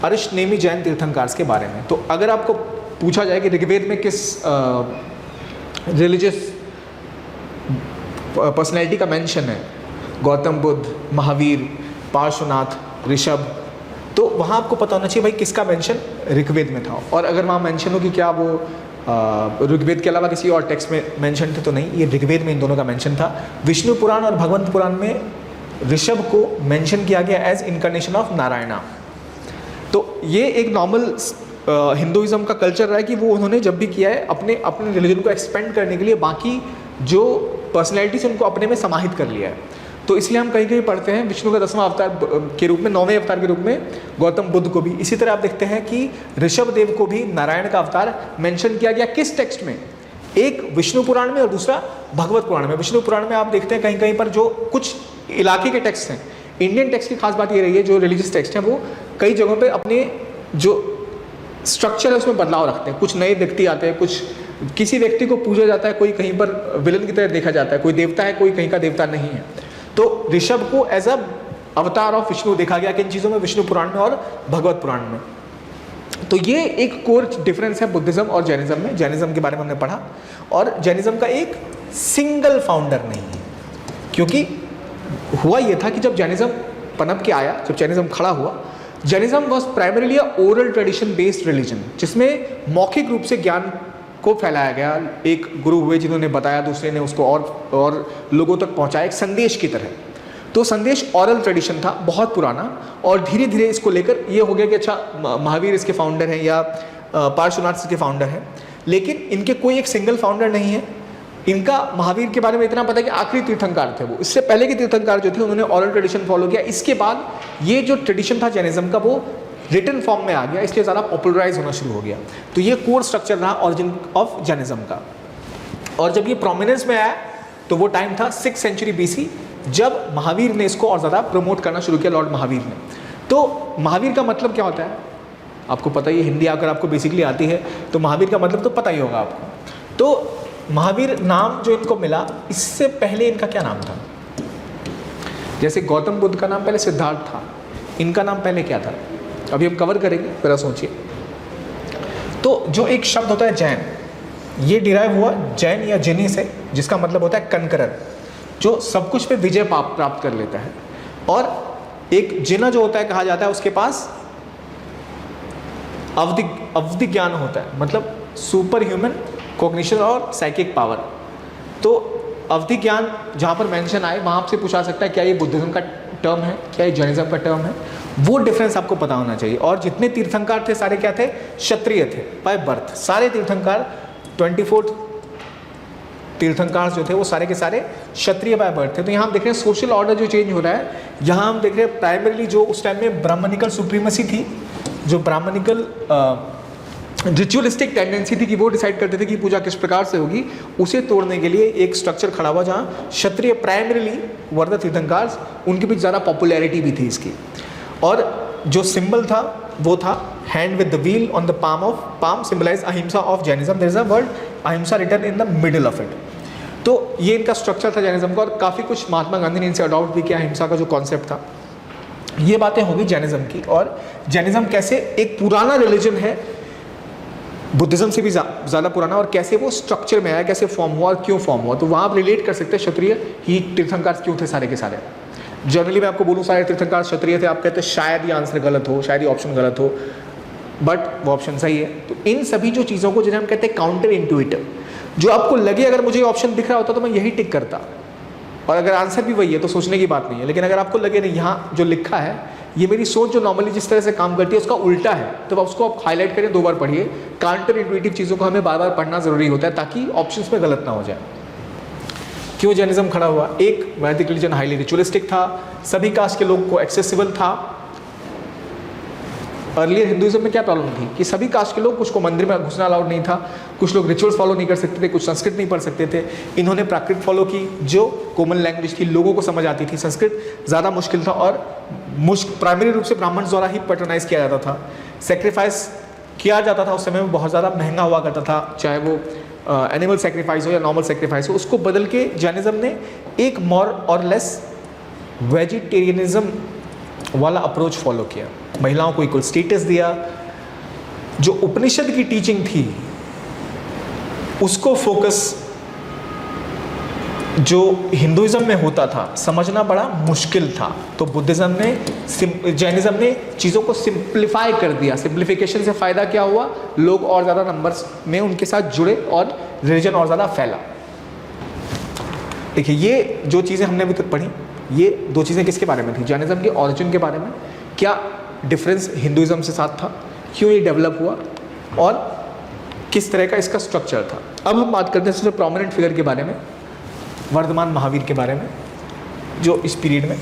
अरिष्टनेमी जैन तीर्थंकर के बारे में। तो अगर आपको पूछा जाए कि ऋग्वेद में किस रिलीजियस पर्सनैलिटी का मेंशन है, गौतम बुद्ध, महावीर, पार्श्वनाथ, ऋषभ, तो वहाँ आपको पता होना चाहिए भाई किसका मेंशन ऋग्वेद में था। और अगर वहाँ मेंशन हो कि क्या वो ऋग्वेद के अलावा किसी और टेक्स्ट में मेंशन थे, तो नहीं, ये ऋग्वेद में इन दोनों का मेंशन था। विष्णु पुराण और भगवंत पुराण में ऋषभ को मेंशन किया गया एज इनकारनेशन ऑफ नारायणा। तो ये एक नॉर्मल हिंदुइज्म का कल्चर रहा है कि वो उन्होंने जब भी किया है अपने रिलीजन को एक्सपेंड करने के लिए बाकी जो पर्सनैलिटी से उनको अपने में समाहित कर लिया है। तो इसलिए हम कहीं कहीं पढ़ते हैं विष्णु का 10वां अवतार के रूप में, 9वें अवतार के रूप में गौतम बुद्ध को भी। इसी तरह आप देखते हैं कि ऋषभ देव को भी नारायण का अवतार मेंशन किया गया। किस टेक्स्ट में? एक विष्णु पुराण में और दूसरा भगवत पुराण में। विष्णु पुराण में आप देखते हैं कहीं कहीं पर जो कुछ इलाके के टेक्स्ट हैं, इंडियन टेक्स्ट की खास बात ये रही है, जो रिलीजियस टेक्स्ट हैं वो कई जगहों पे अपने जो स्ट्रक्चर है उसमें बदलाव रखते हैं। कुछ नए व्यक्ति आते हैं, कुछ किसी व्यक्ति को पूजा जाता है, कोई कहीं पर विलन की तरह देखा जाता है, कोई देवता है, कोई कहीं का देवता नहीं है। तो ऋषभ को एज अ अवतार ऑफ विष्णु देखा गया किन चीज़ों में? विष्णु पुराण में और भगवत पुराण में। तो ये एक कोर डिफरेंस है बुद्धिज्म और जैनिज्म में। जैनिज्म के बारे में हमने पढ़ा, और जैनिज्म का एक सिंगल फाउंडर नहीं है, क्योंकि हुआ ये था कि जब जैनिज्म पनप के आया, जब जैनिज्म खड़ा हुआ, Jainism was primarily a oral tradition based religion, जिसमें मौखिक रूप से ज्ञान को फैलाया गया। एक गुरु हुए जिन्होंने बताया, दूसरे ने उसको और लोगों तक पहुंचाया, एक संदेश की तरह। तो संदेश ऑरल ट्रेडिशन था, बहुत पुराना, और धीरे धीरे इसको लेकर ये हो गया कि अच्छा महावीर इसके फाउंडर हैं या पार्श्वनाथ इसके फाउंडर हैं, लेकिन इनके कोई एक सिंगल फाउंडर नहीं है। इनका महावीर के बारे में इतना पता है कि आखिरी तीर्थंकर थे वो, इससे पहले के तीर्थंकर जो थे उन्होंने ऑरल ट्रेडिशन फॉलो किया। इसके बाद ये जो ट्रेडिशन था जैनिज्म का वो रिटन फॉर्म में आ गया, इसलिए ज़्यादा पॉपुलराइज होना शुरू हो गया। तो ये कोर स्ट्रक्चर रहा ऑरिजिन ऑफ जैनिज्म का। और जब ये प्रोमिनेंस में आया तो वो टाइम था 6th सेंचुरी BC, जब महावीर ने इसको और ज़्यादा प्रमोट करना शुरू किया, लॉर्ड महावीर ने। तो महावीर का मतलब क्या होता है आपको पता ही है, हिंदी अगर आपको बेसिकली आती है तो महावीर का मतलब तो पता ही होगा आपको। तो महावीर नाम जो इनको मिला, इससे पहले इनका क्या नाम था? जैसे गौतम बुद्ध का नाम पहले सिद्धार्थ था, इनका नाम पहले क्या था? अभी हम कवर करेंगे, जरा सोचिए। तो जो एक शब्द होता है जैन, ये डिराइव हुआ जैन या जिनी से, जिसका मतलब होता है कनकरर, जो सब कुछ पे विजय प्राप्त कर लेता है। और एक जिना जो होता है, कहा जाता है उसके पास अवधि ज्ञान होता है, मतलब सुपर ह्यूमन कॉग्निशन और साइकिक पावर। तो अवधि ज्ञान जहाँ पर मेंशन आए वहाँ आपसे पूछा सकता है क्या ये बुद्धिज्म का टर्म है, क्या ये जैनिज्म का टर्म है, वो डिफरेंस आपको पता होना चाहिए। और जितने तीर्थंकर थे सारे क्या थे? क्षत्रिय थे बाय बर्थ। सारे तीर्थंकर 24 तीर्थंकर जो थे वो सारे के सारे क्षत्रिय बाय बर्थ थे। तो यहाँ हम देख रहे हैं सोशल ऑर्डर जो चेंज हो रहा है, यहाँ हम देख रहे हैं प्राइमरीली जो उस टाइम में ब्राह्मणिकल सुप्रीमेसी थी, जो ब्राह्मणिकल रिचुअलिस्टिक टेंडेंसी थी कि वो डिसाइड करते थे कि पूजा किस प्रकार से होगी, उसे तोड़ने के लिए एक स्ट्रक्चर खड़ा हुआ जहाँ क्षत्रिय प्राइमरीली वर द तीर्थंकर्स, उनके बीच ज़्यादा पॉपुलैरिटी भी थी इसकी। और जो सिंबल था वो था hand with the wheel on the palm symbolise ahimsa of Jainism. There is a word ahimsa written in the middle of it. तो ये इनका स्ट्रक्चर था जैनिज्म का, और काफ़ी कुछ महात्मा गांधी ने इनसे अडॉप्ट भी किया, अहिंसा का जो कॉन्सेप्ट था। ये बातें होगी जैनिज्म की। और जैनिज्म कैसे एक पुराना रिलीजन है, बुद्धिज्म से भी ज़्यादा पुराना, और कैसे वो स्ट्रक्चर में आया, कैसे फॉर्म हुआ और क्यों फॉर्म हुआ। तो वहाँ आप रिलेट कर सकते हैं क्षत्रिय ही तीर्थंकर क्यों थे सारे के सारे। जनरली मैं आपको बोलूँ सारे तीर्थंकर क्षत्रिय थे, आप कहते हैं शायद ये आंसर गलत हो, शायद ये ऑप्शन गलत हो, बट वो ऑप्शन सही है। तो इन सभी जो चीज़ों को जिन्हें हम कहते हैं काउंटर इंट्यूटिव, जो आपको लगे अगर मुझे ऑप्शन दिख रहा होता तो मैं यही टिक करता, और अगर आंसर भी वही है तो सोचने की बात नहीं है। लेकिन अगर आपको लगे नहीं यहाँ जो लिखा है ये मेरी सोच जो नॉर्मली जिस तरह से काम करती है उसका उल्टा है, तो उसको आप हाईलाइट करें, 2 बार पढ़िए। काउंटर इंट्यूटिव चीज़ों को हमें बार बार पढ़ना जरूरी होता है ताकि ऑप्शंस में गलत ना हो जाए। क्यों जैनिज्म खड़ा हुआ? एक, वैदिक रिलीजन हाईली रिचुअलिस्टिक था, सभी कास्ट के लोगों को एक्सेसिबल था। अर्लियर हिंदुइज्म में क्या प्रॉब्लम थी कि सभी कास्ट के लोग, कुछ को मंदिर में घुसना अलाउड नहीं था, कुछ लोग रिचुअल्स फॉलो नहीं कर सकते थे, कुछ संस्कृत नहीं पढ़ सकते थे। इन्होंने प्राकृत फॉलो की जो कॉमन लैंग्वेज थी, लोगों को समझ आती थी। संस्कृत ज़्यादा मुश्किल था और प्राइमरी रूप से ब्राह्मण द्वारा ही पैटर्नाइज किया जाता था। सेक्रीफाइस किया जाता था उस समय में, बहुत ज़्यादा महंगा हुआ करता था, चाहे वो एनिमल सेक्रीफाइस हो या नॉर्मल सेक्रीफाइस हो। उसको बदल के जैनिज्म ने एक मोर और लेस वेजिटेरियनिज्म वाला अप्रोच फॉलो किया। महिलाओं को इक्वल स्टेटस दिया। जो उपनिषद की टीचिंग थी उसको फोकस जो हिंदुइज्म में होता था समझना बड़ा मुश्किल था, तो बुद्धिज्म ने, जैनिज्म ने चीज़ों को सिंप्लीफाई कर दिया। सिंप्लीफिकेशन से फ़ायदा क्या हुआ? लोग और ज़्यादा नंबर्स में उनके साथ जुड़े और रिलीजन और ज़्यादा फैला। देखिए ये जो चीज़ें हमने अभी तक पढ़ी, ये 2 चीज़ें किसके बारे में थी? जैनिज्म के ऑरिजिन के बारे में, क्या डिफरेंस हिंदुइज्म से साथ था, क्यों ये डेवलप हुआ और किस तरह का इसका स्ट्रक्चर था। अब हम बात करते हैं सबसे प्रोमिनेंट फिगर के बारे में, वर्धमान महावीर के बारे में, जो इस पीरियड में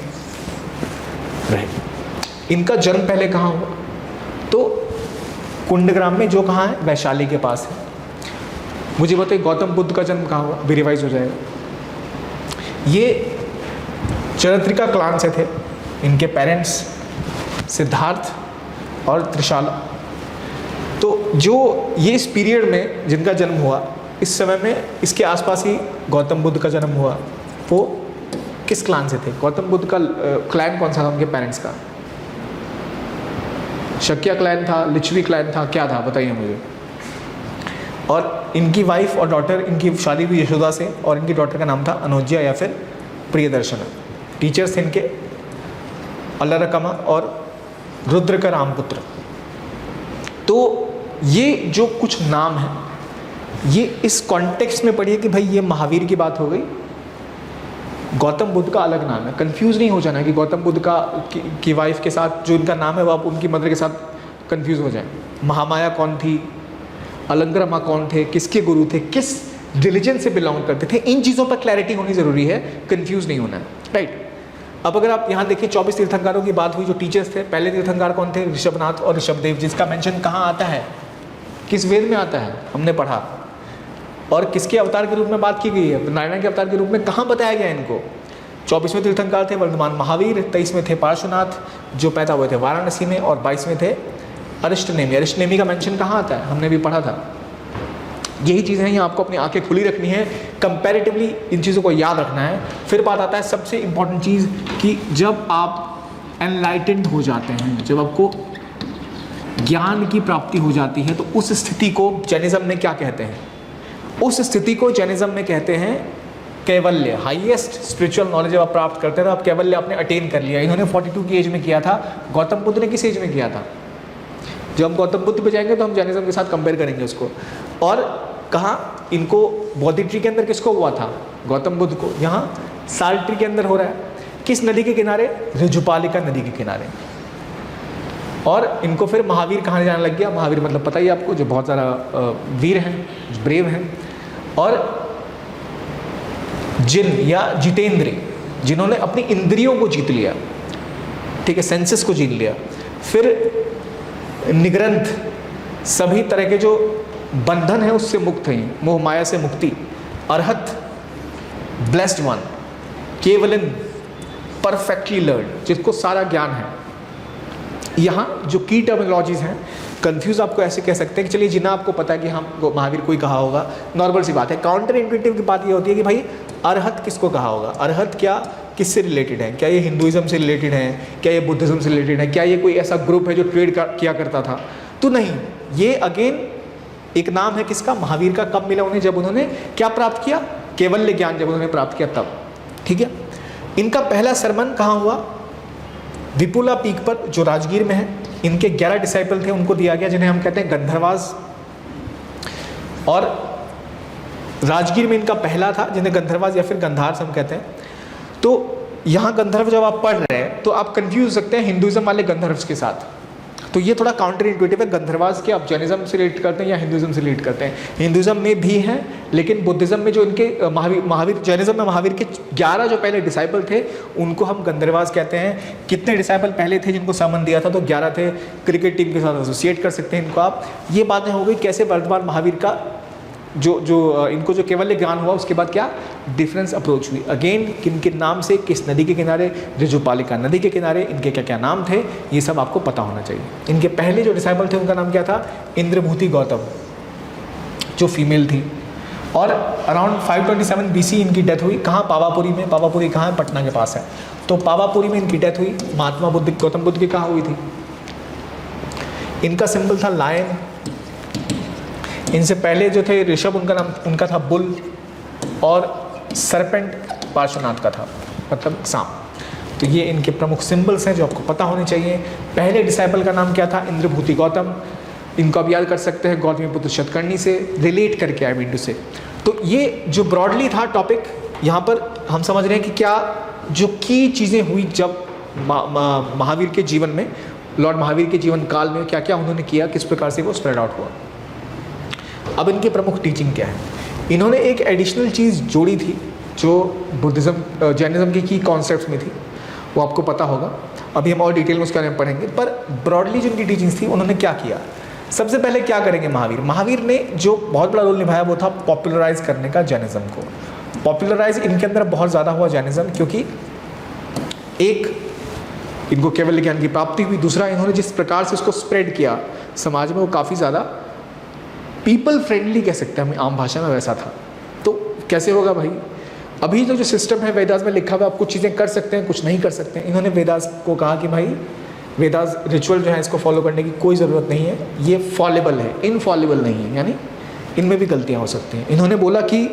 रहे। इनका जन्म पहले कहाँ हुआ? तो कुंडग्राम में, जो कहाँ है? वैशाली के पास है। मुझे बताइए गौतम बुद्ध का जन्म कहाँ हुआ? भी रिवाइज हो जाएगा। ये चरित्रिका क्लान से थे। इनके पेरेंट्स सिद्धार्थ और त्रिशाला। तो जो ये इस पीरियड में जिनका जन्म हुआ, इस समय में इसके आसपास ही गौतम बुद्ध का जन्म हुआ। वो किस क्लान से थे? गौतम बुद्ध का क्लैन कौन सा था उनके पेरेंट्स का? शक्या क्लैन था, लिच्छवी क्लैन था, क्या था बताइए मुझे। और इनकी वाइफ और डॉटर, इनकी शादी हुई यशोदा से और इनकी डॉटर का नाम था अनोज्या या फिर प्रियदर्शना। टीचर्स थे इनके अल्लारकमा और रुद्र का रामपुत्र। तो ये जो कुछ नाम है ये इस कॉन्टेक्स्ट में पढ़िए कि भाई ये महावीर की बात हो गई, गौतम बुद्ध का अलग नाम है। कंफ्यूज नहीं हो जाना कि गौतम बुद्ध का की वाइफ के साथ जो इनका नाम है वो आप उनकी मदर के साथ कंफ्यूज हो जाए। महामाया कौन थी, अलंकृमा कौन थे, किसके गुरु थे, किस रिलीजन से बिलोंग करते थे, इन चीज़ों पर क्लैरिटी होनी ज़रूरी है, कंफ्यूज नहीं होना है, राइट। अब अगर आप यहाँ देखिए 24 तीर्थंकरों की बात हुई जो टीचर्स थे। पहले तीर्थंकर कौन थे? ऋषभनाथ और ऋषभदेव, जिसका मेंशन कहाँ आता है, किस वेद में आता है, हमने पढ़ा। और किसके अवतार के रूप में बात की गई है? नारायण के अवतार के रूप में कहाँ बताया गया इनको? 24वें तीर्थंकर थे वर्धमान महावीर, 23वें थे पार्श्वनाथ जो पैदा हुए थे वाराणसी में, और 22वें थे अरिष्टनेमी। अरिष्टनेमी का मेंशन कहाँ आता है? हमने भी पढ़ा था। यही चीज़ें हैं, आपको अपनी आंखें खुली रखनी है, कंपैरेटिवली इन चीज़ों को याद रखना है। फिर बात आता है सबसे इम्पॉर्टेंट चीज़ कि जब आप एनलाइटेंड हो जाते हैं, जब आपको ज्ञान की प्राप्ति हो जाती है, तो उस स्थिति को जैनिज्म में क्या कहते हैं? उस स्थिति को जैनिज्म में कहते हैं कैवल्य। हाईएस्ट स्पिरिचुअल नॉलेज जब आप प्राप्त करते हैं तो आप कैवल्य आपने अटेन कर लिया। इन्होंने 42 की एज में किया था। गौतम बुद्ध ने किस एज में किया था? जब हम गौतम बुद्ध पे जाएंगे तो हम जैनिज्म के साथ कंपेयर करेंगे उसको। और कहाँ इनको बोधि ट्री के अंदर किसको हुआ था? गौतम बुद्ध को। यहाँ साल ट्री के अंदर हो रहा है। किस नदी के किनारे? ऋजुपालिका नदी के किनारे। और इनको फिर महावीर कहाँ जाने लग गया? महावीर मतलब पता ही आपको, जो बहुत ज़्यादा वीर हैं, ब्रेव हैं और जिन या जितेंद्री, जिन्होंने अपनी इंद्रियों को जीत लिया, ठीक है, सेंसेस को जीत लिया। फिर निग्रंथ, सभी तरह के जो बंधन है उससे मुक्त हैं, मोह माया से मुक्ति। Arhat, blessed one, केवलन, perfectly learn, जिसको सारा ज्ञान है। यहाँ जो की टर्मिनोलॉजीज हैं, कंफ्यूज आपको ऐसे कह सकते हैं कि चलिए जिन्ना आपको पता है कि हम महावीर को ही कहा होगा, नॉर्मल सी बात है। काउंटर इंट्यूटिव की बात ये होती है कि भाई अरहत किसको कहा होगा? अरहत क्या किससे रिलेटेड है? क्या ये हिंदुइज्म से रिलेटेड है? क्या ये बुद्धिज्म से रिलेटेड है? क्या ये कोई ऐसा ग्रुप है जो ट्रेड किया करता था? तो नहीं, ये अगेन एक नाम है किसका? महावीर का। कब मिला उन्हें? जब उन्होंने क्या प्राप्त किया? केवल्य ज्ञान जब उन्होंने प्राप्त किया तब, ठीक है। इनका पहला सरमन कहाँ हुआ? विपुला पीक पर, जो राजगीर में है। इनके 11 डिसाइपल थे, उनको दिया गया, जिन्हें हम कहते हैं गंधर्वाज। और राजगीर में इनका पहला था, जिन्हें गंधर्वाज या फिर गंधार्स हम कहते हैं। तो यहाँ गंधर्व जब आप पढ़ रहे हैं तो आप कंफ्यूज हो सकते हैं हिंदुइज्म वाले गंधर्व्स के साथ। तो ये थोड़ा काउंटर इंट्यूटिव है, गंधर्वास के आप जैनिज्म से रिलेट करते हैं या हिंदुइज्म से रिलेट करते हैं। हिंदुइज्म में भी हैं, लेकिन बुद्धिज्म में जो इनके महावीर जैनिज्म में महावीर के 11 जो पहले डिसाइपल थे उनको हम गंधर्वास कहते हैं। कितने डिसाइपल पहले थे जिनको समन दिया था, तो 11 थे। क्रिकेट टीम के साथ एसोसिएट कर सकते हैं इनको आप। ये बातें हो गई कैसे वर्तमान महावीर का जो इनको जो केवल ज्ञान हुआ उसके बाद क्या डिफरेंस अप्रोच हुई। अगेन किन किन नाम से, किस नदी के किनारे, ऋजुपालिका नदी के किनारे, इनके क्या क्या नाम थे, ये सब आपको पता होना चाहिए। इनके पहले जो डिसाइपल थे उनका नाम क्या था, इंद्रभूति गौतम, जो फीमेल थी। और अराउंड 527 BC इनकी डेथ हुई। कहाँ, पावापुरी में। पावापुरी कहाँ है, पटना के पास है। तो पावापुरी में इनकी डेथ हुई। महात्मा बुद्ध, गौतम बुद्ध की कहाँ हुई थी। इनका सिंबल था लायन। इनसे पहले जो थे ऋषभ, उनका था बुल। और सरपेंट पार्श्वनाथ का था, मतलब सांप। तो ये इनके प्रमुख सिंबल्स हैं जो आपको पता होने चाहिए। पहले डिसाइपल का नाम क्या था, इंद्रभूति गौतम। इनको आप याद कर सकते हैं गौतमीपुत्र शतकर्णी से रिलेट करके, आई मीन टू से। तो ये जो ब्रॉडली था टॉपिक, यहाँ पर हम समझ रहे हैं कि क्या जो की चीज़ें हुई जब महावीर के जीवन में, लॉर्ड महावीर के जीवन काल में क्या क्या उन्होंने किया, किस प्रकार से वो स्प्रेड आउट हुआ। अब इनकी प्रमुख टीचिंग क्या है। इन्होंने एक एडिशनल चीज़ जोड़ी थी जो बुद्धिज़्म जैनिज्म की कॉन्सेप्ट्स में थी, वो आपको पता होगा। अभी हम और डिटेल में उसके बारे में पढ़ेंगे, पर ब्रॉडली जो इनकी टीचिंग्स थी उन्होंने क्या किया। सबसे पहले क्या करेंगे महावीर ने जो बहुत बड़ा रोल निभाया वो था पॉपुलराइज करने का जैनिज्म को। पॉपुलराइज इनके अंदर बहुत ज़्यादा हुआ जैनिज्म, क्योंकि एक इनको केवल ज्ञान की प्राप्ति हुई, दूसरा इन्होंने जिस प्रकार से इसको स्प्रेड किया समाज में वो काफ़ी ज़्यादा पीपल फ्रेंडली कह सकते हैं हम आम भाषा में, वैसा था। तो कैसे होगा भाई, अभी जो सिस्टम है वेदास में लिखा हुआ, आप कुछ चीज़ें कर सकते हैं, कुछ नहीं कर सकते हैं। इन्होंने वेदास को कहा कि भाई वेदास रिचुअल जो है इसको फॉलो करने की कोई ज़रूरत नहीं है, ये फॉलेबल है, इनफॉलेबल नहीं है, यानी इनमें भी गलतियाँ हो सकती हैं। इन्होंने बोला कि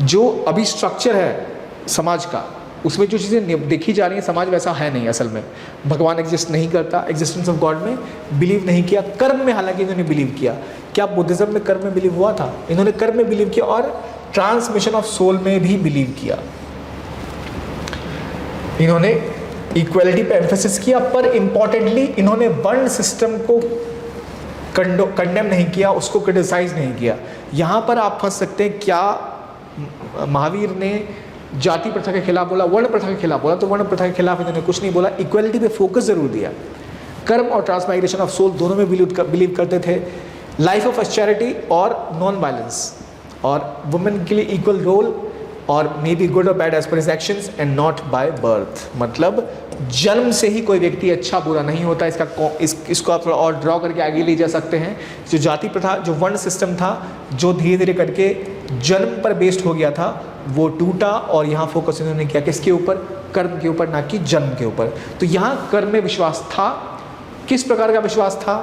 जो अभी स्ट्रक्चर है समाज का, उसमें जो चीज़ें देखी जा रही हैं समाज वैसा है नहीं असल में। भगवान एग्जिस्ट नहीं करता, एग्जिस्टेंस ऑफ गॉड में बिलीव नहीं किया। कर्म में हालांकि इन्होंने बिलीव किया। क्या बुद्धिज्म में कर्म में बिलीव हुआ था? इन्होंने कर्म में बिलीव किया और ट्रांसमिशन ऑफ सोल में भी बिलीव किया। इन्होंने इक्वलिटी पे एम्फेसिस किया, पर इंपॉर्टेंटली इन्होंने वर्ण सिस्टम को कंडेम नहीं किया, उसको क्रिटिसाइज नहीं किया। यहाँ पर आप फंस सकते हैं, क्या महावीर ने जाति प्रथा के खिलाफ बोला, वर्ण प्रथा के खिलाफ बोला? तो वर्ण प्रथा के खिलाफ इन्होंने कुछ नहीं बोला, इक्वलिटी पे फोकस जरूर दिया। कर्म और ट्रांसमाइग्रेशन ऑफ सोल दोनों में बिलीव करते थे। लाइफ ऑफ ऑस्टेरिटी और नॉन वायलेंस, और वुमेन के लिए इक्वल रोल, और मे बी गुड और bad as per his actions and not by birth. मतलब जन्म से ही कोई व्यक्ति अच्छा बुरा नहीं होता। इसको आप थोड़ा और ड्रॉ करके आगे ले जा सकते हैं। जो जाति प्रथा, जो वर्ण सिस्टम था, जो धीरे धीरे करके जन्म पर बेस्ड हो गया था, वो टूटा, और यहाँ फोकस इन्होंने किया किसके ऊपर? कर्म के ऊपर, ना कि जन्म के ऊपर। तो यहाँ कर्म में विश्वास था। किस प्रकार का विश्वास था,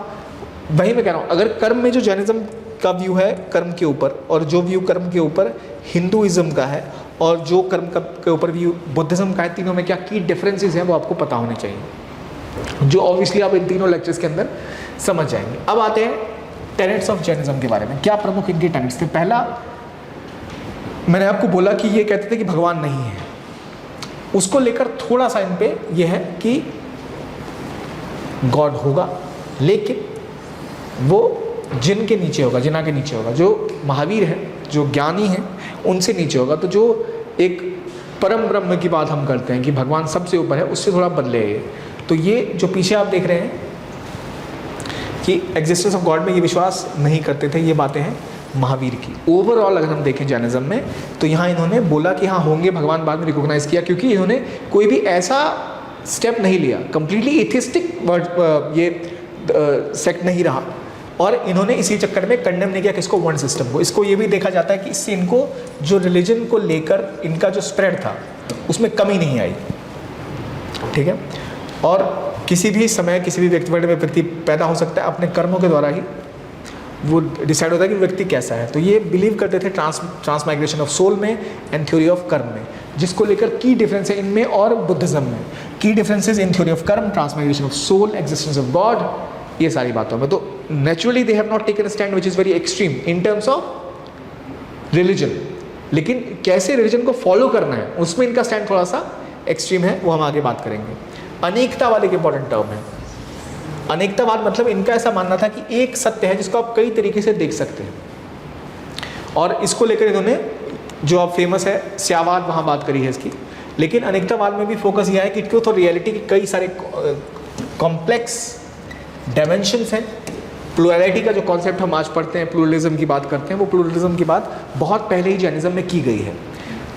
वही मैं कह रहा हूँ। अगर कर्म में जो जैनिज्म का व्यू है कर्म के ऊपर, और जो व्यू कर्म के ऊपर हिंदुइज्म का है, और जो कर्म के ऊपर व्यू बुद्धिज्म का है, तीनों में क्या की डिफरेंसेस हैं वो आपको पता होने चाहिए, जो ऑब्वियसली आप इन तीनों लेक्चर्स के अंदर समझ जाएंगे। अब आते हैं टेनेट्स ऑफ जैनिज्म के बारे में। क्या प्रमुख इनके टेनेट्स थे? पहला, मैंने आपको बोला कि ये कहते थे कि भगवान नहीं है। उसको लेकर थोड़ा सा इन पे ये है कि गॉड होगा, लेकिन वो जिन के नीचे होगा, जिना के नीचे होगा। जो महावीर है, जो ज्ञानी है, उनसे नीचे होगा। तो जो एक परम ब्रह्म की बात हम करते हैं कि भगवान सबसे ऊपर है, उससे थोड़ा बदले है। तो ये जो पीछे आप देख रहे हैं कि एग्जिस्टेंस ऑफ गॉड में ये विश्वास नहीं करते थे, ये बातें हैं महावीर की। ओवरऑल अगर हम देखें जैनिज्म में, तो यहाँ इन्होंने बोला कि हाँ होंगे भगवान, बाद में रिकॉग्नाइज किया, क्योंकि इन्होंने कोई भी ऐसा स्टेप नहीं लिया। कंप्लीटली एथिस्टिक ये सेक्ट नहीं रहा, और इन्होंने इसी चक्कर में कंडेम नहीं किया किसको? वर्ण सिस्टम को। इसको ये भी देखा जाता है कि इससे इनको जो रिलीजन को लेकर इनका जो स्प्रेड था उसमें कमी नहीं आई, ठीक है। और किसी भी समय किसी भी व्यक्ति पैदा हो सकता है, अपने कर्मों के द्वारा ही वो डिसाइड होता है कि व्यक्ति कैसा है। तो ये बिलीव करते थे ट्रांसमाइग्रेशन ऑफ सोल में एंड थ्योरी ऑफ कर्म में, जिसको लेकर की डिफरेंस है इनमें और बुद्धिज्म में। Key differences in theory of karma, transmigration of soul, existence of God, ये सारी बातों में। तो naturally they have not taken a stand which is very extreme in terms of religion, लेकिन कैसे रिलीजन को फॉलो करना है उसमें इनका स्टैंड थोड़ा सा एक्सट्रीम है वो हम आगे बात करेंगे। अनेकतावाद एक इंपॉर्टेंट टर्म है। अनेकतावाद मतलब इनका ऐसा मानना था कि एक सत्य है जिसको आप कई तरीके से देख सकते हैं, और इसको लेकर इन्होंने जो अब फेमस है स्यावाद, वहाँ बात करी है इसकी। लेकिन अनेकतावाद में भी फोकस यह है कि ट्रूथ और रियलिटी के कई सारे कॉम्प्लेक्स डायमेंशंस हैं। प्लुरलिटी का जो कॉन्सेप्ट हम आज पढ़ते हैं, प्लुरलिज्म की बात करते हैं, वो प्लुरलिज्म की बात बहुत पहले ही जैनिज्म में की गई है।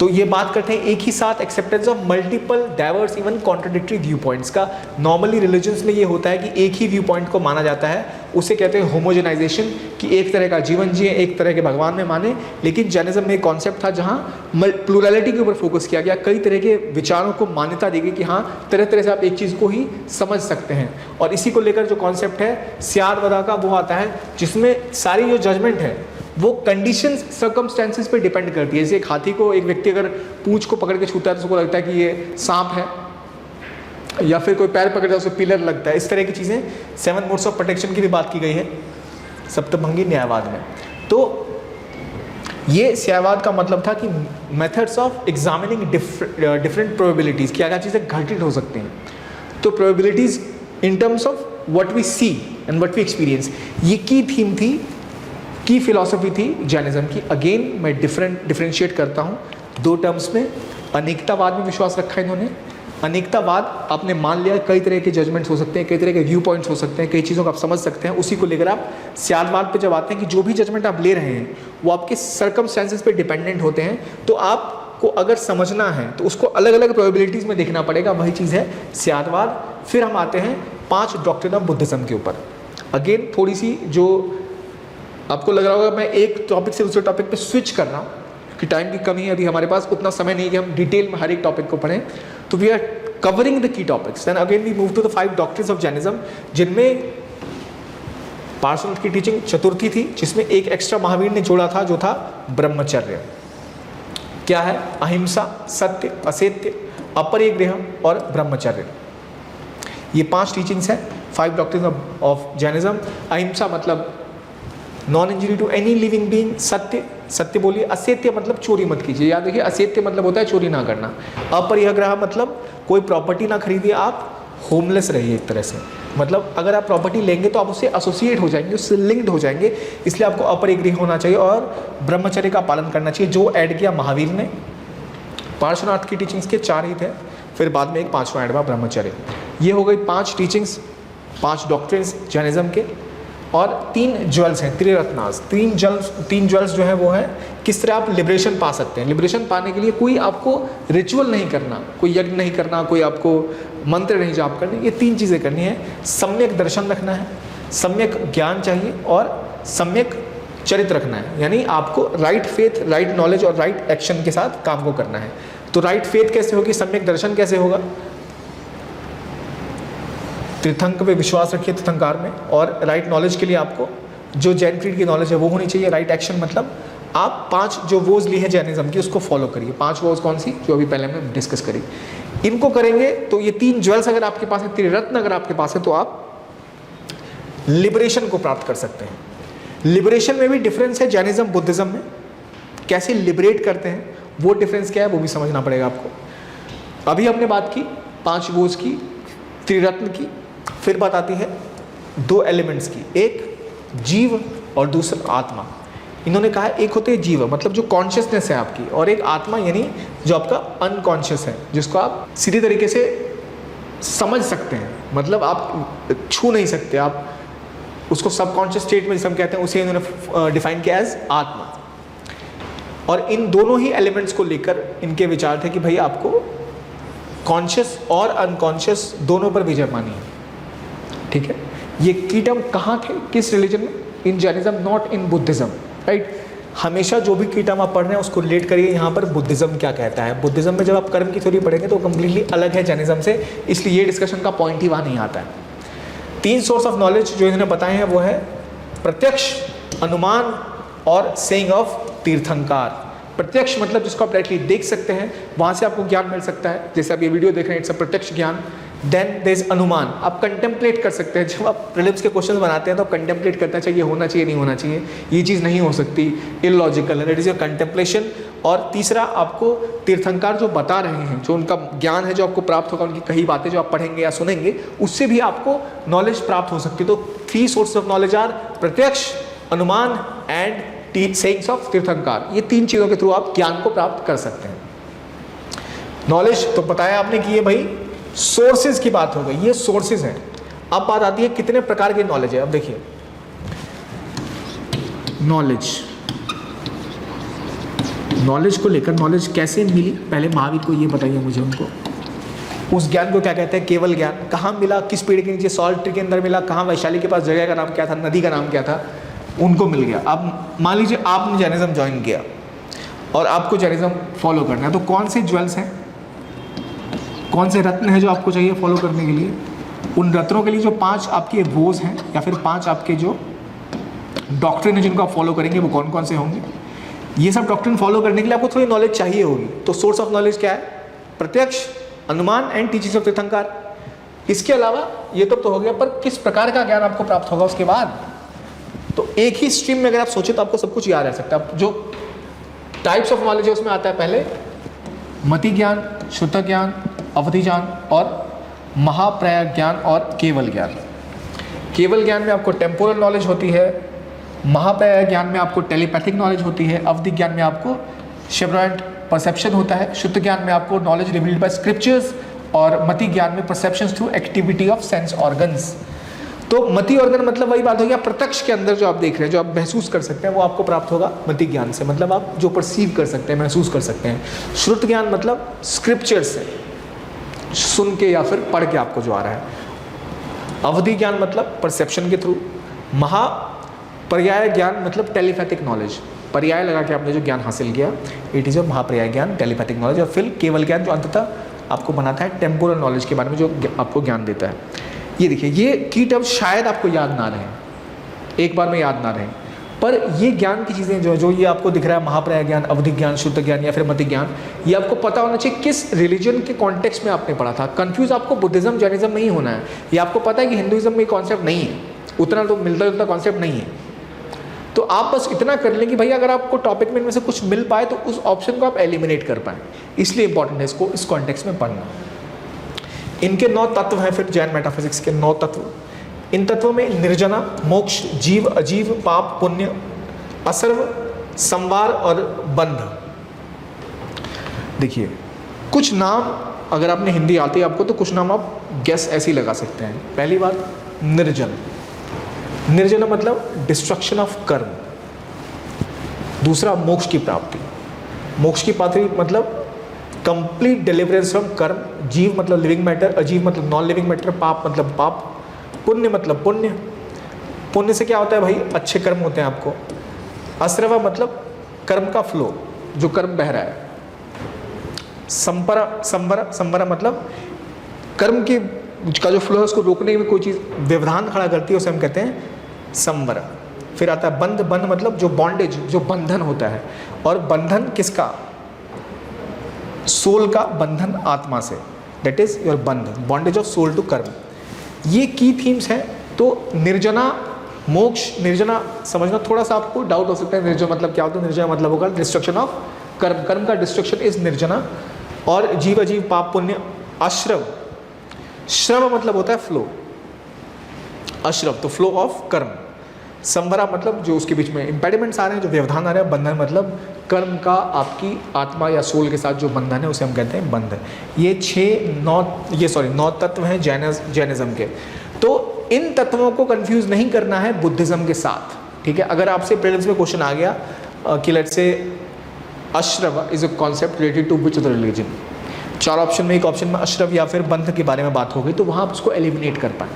तो ये बात करते हैं एक ही साथ acceptance of multiple diverse even contradictory view points का। नॉर्मली रिलीजन्स में ये होता है कि एक ही व्यू पॉइंट को माना जाता है, उसे कहते हैं होमोजेनाइजेशन, कि एक तरह का जीवन जिए, एक तरह के भगवान में माने। लेकिन जैनिज्म में एक कॉन्सेप्ट था जहाँ प्लुरलिटी के ऊपर फोकस किया गया, कई तरह के विचारों को मान्यता दी गई कि हाँ तरह तरह से आप एक चीज़ को ही समझ सकते हैं। और इसी को लेकर जो कॉन्सेप्ट है स्यादवादा का वो आता है, जिसमें सारी जो जजमेंट है वो कंडीशंस सर्कमस्टेंसेस पे डिपेंड करती है। जैसे एक हाथी को एक व्यक्ति अगर पूंछ को पकड़ के छूता है तो उसको लगता है कि ये सांप है, या फिर कोई पैर पकड़ता है उसको पिलर लगता है। इस तरह की चीज़ें 7 मोड्स ऑफ प्रोटेक्शन की भी बात की गई है सप्तभंगी न्यायवाद में। तो ये स्यायवाद का मतलब था कि methods of examining different probabilities, क्या क्या चीज़ें घटित हो सकती हैं। तो probabilities in terms of what we see and what we experience, ये की थीम थी, की फिलॉसफी थी जैनिज्म की। अगेन मैं डिफरेंशिएट करता हूँ 2 टर्म्स में। अनेकतावाद में विश्वास रखा इन्होंने। अनेकतावाद आपने मान लिया कई तरह के जजमेंट्स हो सकते हैं, कई तरह के व्यू पॉइंट्स हो सकते हैं, कई चीज़ों को आप समझ सकते हैं। उसी को लेकर आप स्यादवाद पे जब आते हैं कि जो भी जजमेंट आप ले रहे हैं वो आपके सर्कमस्टेंसेस पे डिपेंडेंट होते हैं, तो आपको अगर समझना है तो उसको अलग अलग प्रोबेबिलिटीज़ में देखना पड़ेगा, वही चीज़ है स्यादवाद। फिर हम आते हैं 5 डॉक्ट्रिन ऑफ बुद्धिज्म के ऊपर। अगेन थोड़ी सी जो आपको लग रहा होगा मैं एक टॉपिक से दूसरे टॉपिक पे स्विच कर रहा हूँ, कि टाइम की कमी है, अभी हमारे पास उतना समय नहीं है कि हम डिटेल में हर एक टॉपिक को पढ़ें। तो we are covering the key topics. Then again we move to the 5 doctrines of Jainism, जिनमें पार्श्वनाथ की टीचिंग चतुर्थी थी, जिसमें एक एक्स्ट्रा महावीर ने जोड़ा था जो था ब्रह्मचर्य। क्या है? अहिंसा, सत्य, असत्य, अपरिग्रह और ब्रह्मचर्य। ये 5 टीचिंग्स हैं, 5 डॉक्ट्रिन्स ऑफ जैनिज्म। अहिंसा मतलब non injury to any living being. Satya, सत्य बोलिए। असत्य मतलब चोरी मत कीजिए, याद रखिए असत्य मतलब होता है चोरी ना करना। अपरिग्रह मतलब कोई प्रॉपर्टी ना खरीदिए, आप होमलेस रहिए एक तरह से। मतलब अगर आप प्रॉपर्टी लेंगे तो आप उससे एसोसिएट हो जाएंगे, उससे लिंक्ड हो जाएंगे, इसलिए आपको अपरिग्रह होना चाहिए और ब्रह्मचर्य का पालन करना चाहिए, जो ऐड किया महावीर ने। पार्श्वनाथ की टीचिंग्स के 4 ही थे, फिर बाद में एक 5वां ऐड हुआ ब्रह्मचर्य। ये हो गई 5 टीचिंग्स, 5 डॉक्ट्रिन्स जैनिज्म के। और 3 ज्वेल्स हैं, त्रिरत्नास। 3 ज्वेल्स जो है वो है किस तरह आप लिबरेशन पा सकते हैं। लिबरेशन पाने के लिए कोई आपको रिचुअल नहीं करना, कोई यज्ञ नहीं करना, कोई आपको मंत्र नहीं जाप करने, ये 3 चीज़ें करनी है। सम्यक दर्शन रखना है, सम्यक ज्ञान चाहिए और सम्यक चरित्र रखना है। यानी आपको राइट फेथ, राइट नॉलेज और राइट एक्शन के साथ काम को करना है। तो राइट फेथ कैसे होगी, सम्यक दर्शन कैसे होगा? तीर्थंक पे विश्वास रखिए, तीर्थंकार में। और राइट नॉलेज के लिए आपको जो जैन क्रीड की नॉलेज है वो होनी चाहिए। राइट एक्शन मतलब आप 5 जो वोज ली है जैनिज्म की उसको फॉलो करिए। 5 वोज कौन सी, जो अभी पहले हमने डिस्कस करी, इनको करेंगे तो ये 3 ज्वेल्स अगर आपके पास है, त्रिरत्न अगर आपके पास है, तो आप लिबरेशन को प्राप्त कर सकते हैं। लिबरेशन में भी डिफरेंस है जैनिज्म बुद्धिज्म में, कैसे लिबरेट करते हैं वो डिफरेंस क्या है वो भी समझना पड़ेगा आपको। अभी हमने बात की 5 वोज की, त्रिरत्न की, फिर बात आती है 2 एलिमेंट्स की, एक जीव और दूसरा आत्मा। इन्होंने कहा एक होते हैं जीव मतलब जो कॉन्शियसनेस है आपकी, और एक आत्मा यानी जो आपका अनकॉन्शियस है, जिसको आप सीधे तरीके से समझ सकते हैं, मतलब आप छू नहीं सकते, आप उसको सबकॉन्शियस स्टेट में जिसे हम कहते हैं उसे इन्होंने डिफाइन किया एज आत्मा। और इन दोनों ही एलिमेंट्स को लेकर इनके विचार थे कि भाई आपको कॉन्शियस और अनकॉन्शियस दोनों पर विजय पानी है। ठीक है, ये की टर्म कहाँ थे, किस रिलीजन में? In Jainism, not in Buddhism, right. हमेशा जो भी की टर्म आप पढ़ रहे हैं उसको रिलेट करिए यहाँ पर बुद्धिज्म क्या कहता है। बुद्धिज्म में जब आप कर्म की थ्योरी पढ़ेंगे तो कम्प्लीटली अलग है जैनिज्म से, इसलिए ये डिस्कशन का पॉइंट ही वहाँ नहीं आता है। 3 सोर्स ऑफ नॉलेज जो इन्होंने बताए हैं वो है प्रत्यक्ष, अनुमान और सेइंग ऑफ तीर्थंकार। प्रत्यक्ष मतलब जिसको आप डायरेक्टली देख सकते हैं, वहाँ से आपको ज्ञान मिल सकता है, जैसे आप ये वीडियो देख रहे हैं, इट्स अ प्रत्यक्ष ज्ञान। देन देयर इज अनुमान, आप कंटेम्पलेट कर सकते हैं। जब आप प्रीलिम्स के क्वेश्चन बनाते हैं तो आप कंटेम्पलेट करना चाहिए, होना चाहिए नहीं होना चाहिए, ये चीज़ नहीं हो सकती, इलॉजिकल है, दैट इज योर कंटेम्पलेशन। और तीसरा आपको तीर्थंकर जो बता रहे हैं, जो उनका ज्ञान है जो आपको प्राप्त होगा, उनकी कई बातें जो आप पढ़ेंगे या सुनेंगे उससे भी आपको नॉलेज प्राप्त हो सकती है। तो 3 सोर्स ऑफ नॉलेज आर प्रत्यक्ष, अनुमान एंड सेइंग्स ऑफ तीर्थंकर। ये 3 चीज़ों के थ्रू आप ज्ञान को प्राप्त कर सकते हैं। नॉलेज तो बताया आपने कि ये भाई सोर्सेज की बात हो गई, ये सोर्सेज हैं। अब बात आती है कितने प्रकार की नॉलेज है। अब देखिए नॉलेज को लेकर, नॉलेज कैसे मिली पहले महावीर को ये बताइए मुझे। उनको उस ज्ञान को क्या कहते हैं? केवल ज्ञान। कहाँ मिला, किस पेड़ के नीचे, सॉल्ट ट्री के अंदर मिला, कहाँ, वैशाली के पास जगह का नाम क्या था, नदी का नाम क्या था, उनको मिल गया। अब मान लीजिए आपने जैनिज्म ज्वाइन किया और आपको जैनिज्म फॉलो करना है, तो कौन से ज्वेल्स हैं, कौन से रत्न हैं जो आपको चाहिए फॉलो करने के लिए? उन रत्नों के लिए जो 5 आपके वोज हैं या फिर 5 आपके जो डॉक्ट्रिन है जिनको आप फॉलो करेंगे वो कौन कौन से होंगे? ये सब डॉक्ट्रिन फॉलो करने के लिए आपको थोड़ी नॉलेज चाहिए होगी। तो सोर्स ऑफ नॉलेज क्या है? प्रत्यक्ष, अनुमान एंड टीचिंग्स ऑफ तीर्थंकर। इसके अलावा ये तो हो गया, पर किस प्रकार का ज्ञान आपको प्राप्त होगा उसके बाद? तो एक ही स्ट्रीम में अगर आप सोचे तो आपको सब कुछ याद रह सकता है। जो टाइप्स ऑफ नॉलेज है उसमें आता है पहले मति ज्ञान, शुद्ध ज्ञान, अवधि ज्ञान और महाप्रया ज्ञान और केवल ज्ञान। केवल ज्ञान में आपको टेम्पोरल नॉलेज होती है, महाप्रया ज्ञान में आपको टेलीपैथिक नॉलेज होती है, अवधि ज्ञान में आपको शेवरॉइंट परसेप्शन होता है, शुद्ध ज्ञान में आपको नॉलेज रिवील्ड बाय स्क्रिप्चर्स और मति ज्ञान में perceptions through activity of sense organs. तो मति ऑर्गन मतलब वही बात हो गया, प्रत्यक्ष के अंदर जो आप देख रहे हैं, जो आप महसूस कर सकते हैं, वो आपको प्राप्त होगा मति ज्ञान से। मतलब आप जो परसीव कर सकते हैं, महसूस कर सकते हैं। श्रुत ज्ञान मतलब स्क्रिप्चर से सुन के या फिर पढ़ के आपको जो आ रहा है। अवधि ज्ञान मतलब परसेप्शन के थ्रू। महापर्याय ज्ञान मतलब टेलीपैथिक नॉलेज, पर्याय लगा के आपने जो ज्ञान हासिल किया, इट इज़ योर महापर्याय ज्ञान, टेलीपैथिक नॉलेज। और फिर केवल ज्ञान जो अंततः आपको बनाता है टेम्पोरल नॉलेज के बारे में, जो आपको ज्ञान देता है। ये देखिए, ये की टर्म शायद आपको याद ना रहे, एक बार में याद ना रहे, पर ये ज्ञान की चीज़ें जो ये आपको दिख रहा है, महापर्याय ज्ञान, अवधि ज्ञान, शुद्ध ज्ञान या फिर मति ज्ञान, ये आपको पता होना चाहिए किस रिलीजन के कॉन्टेक्स्ट में आपने पढ़ा था। कंफ्यूज आपको बुद्धिज्म जैनिज्म नहीं होना है। ये आपको पता है कि हिंदुइज्म में कॉन्सेप्ट नहीं है, उतना तो मिलता जुलता कॉन्सेप्ट नहीं है। तो आप बस इतना कर लें कि भाई अगर आपको टॉपिक में इनमें से कुछ मिल पाए तो उस ऑप्शन को आप एलिमिनेट कर पाएँ। इसलिए इंपॉर्टेंट है इसको इस कॉन्टेक्स्ट में पढ़ना। इनके 9 तत्व हैं, फिर जैन मेटाफिजिक्स के 9 तत्व। इन तत्वों में निर्जना, मोक्ष, जीव अजीव, पाप पुण्य, असर्व, संवार और बंध। देखिए कुछ नाम अगर आपने हिंदी आती है आपको, तो कुछ नाम आप गेस ऐसे ही लगा सकते हैं। पहली बात निर्जन। निर्जन मतलब डिस्ट्रक्शन ऑफ कर्म। दूसरा मोक्ष की प्राप्ति। मोक्ष की प्राप्ति मतलब कंप्लीट डिलीवरेंस फ्रॉम कर्म। जीव मतलब लिविंग मैटर, अजीव मतलब नॉन लिविंग मैटर, पाप मतलब पाप, पुण्य मतलब पुण्य। पुण्य से क्या होता है भाई? अच्छे कर्म होते हैं आपको। असर्व मतलब कर्म का फ्लो, जो कर्म बह रहा है। संवरा मतलब कर्म की का जो फ्लो है उसको रोकने में कोई चीज़ व्यवधान खड़ा करती है, उसे हम कहते हैं संवर। फिर आता है बंध। बंध मतलब जो बॉन्डेज, जो बंधन होता है। और बंधन किसका? सोल का बंधन आत्मा से, दैट इज योर बंध, बॉन्डेज ऑफ सोल टू कर्म। ये की थीम्स हैं। तो निर्जना, मोक्ष, निर्जना समझना थोड़ा सा आपको डाउट हो सकता है। निर्जन मतलब क्या होता है? निर्जना मतलब होगा डिस्ट्रक्शन ऑफ कर्म, कर्म का डिस्ट्रक्शन इज निर्जना। और जीव अजीव, पाप पुण्य। अश्रव, श्रव मतलब होता है फ्लो, अश्रव तो फ्लो ऑफ कर्म। संवरा मतलब जो उसके बीच में इम्पेडिमेंट्स आ रहे हैं, जो व्यवधान आ रहे हैं। बंधन मतलब कर्म का आपकी आत्मा या सोल के साथ जो बंधन है उसे हम कहते हैं बंधन। ये 9 तत्व हैं जैनिज्म के। तो इन तत्वों को कंफ्यूज नहीं करना है बुद्धिज्म के साथ, ठीक है। अगर आपसे प्रीलिम्स में क्वेश्चन आ गया कि let's say asrava is a concept related to which other religion, 4 option में एक ऑप्शन में अश्रव या फिर बंध के बारे में बात हो गई, तो वहाँ आप उसको एलिमिनेट कर पाएँ।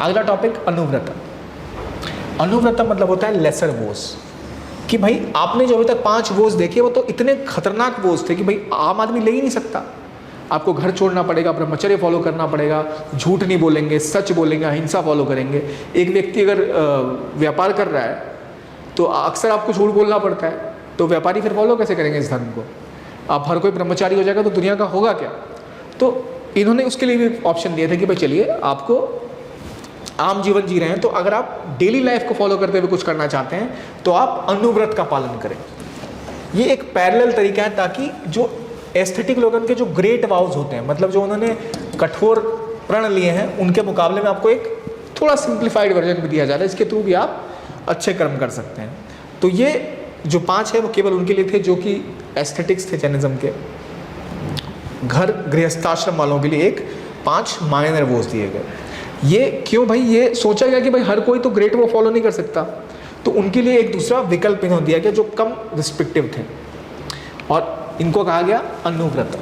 अगला टॉपिक अनुव्रत। अनुव्रत मतलब होता है लेसर वोज, कि भाई आपने जो अभी तक 5 वोज देखे वो तो इतने खतरनाक वोज थे कि भाई आम आदमी ले ही नहीं सकता। आपको घर छोड़ना पड़ेगा, ब्रह्मचर्य फॉलो करना पड़ेगा, झूठ नहीं बोलेंगे, सच बोलेंगे, अहिंसा फॉलो करेंगे। एक व्यक्ति अगर व्यापार कर रहा है तो अक्सर आपको झूठ बोलना पड़ता है, तो व्यापारी फिर फॉलो कैसे करेंगे इस धर्म को? आप हर कोई ब्रह्मचारी हो जाएगा तो दुनिया का होगा क्या? तो इन्होंने उसके लिए भी ऑप्शन दिए थे कि भाई चलिए आपको आम जीवन जी रहे हैं, तो अगर आप डेली लाइफ को फॉलो करते हुए कुछ करना चाहते हैं तो आप अनुव्रत का पालन करें। ये एक पैरेलल तरीका है ताकि जो एस्थेटिक लोगन के जो ग्रेट वाउज होते हैं, मतलब जो उन्होंने कठोर प्रण लिए हैं, उनके मुकाबले में आपको एक थोड़ा सिंप्लीफाइड वर्जन भी दिया जा रहा है, इसके थ्रू भी आप अच्छे कर्म कर सकते हैं। तो ये जो 5 है वो केवल उनके लिए थे जो कि एस्थेटिक्स थे जैनिज्म के, घर गृहस्थाश्रम वालों के लिए एक 5 माइनर वोज दिए गए। ये क्यों भाई, ये सोचा गया कि भाई हर कोई तो ग्रेट वो फॉलो नहीं कर सकता, तो उनके लिए एक दूसरा विकल्प इन्होंने दिया गया जो कम रिस्ट्रिक्टिव थे, और इनको कहा गया अनुव्रत।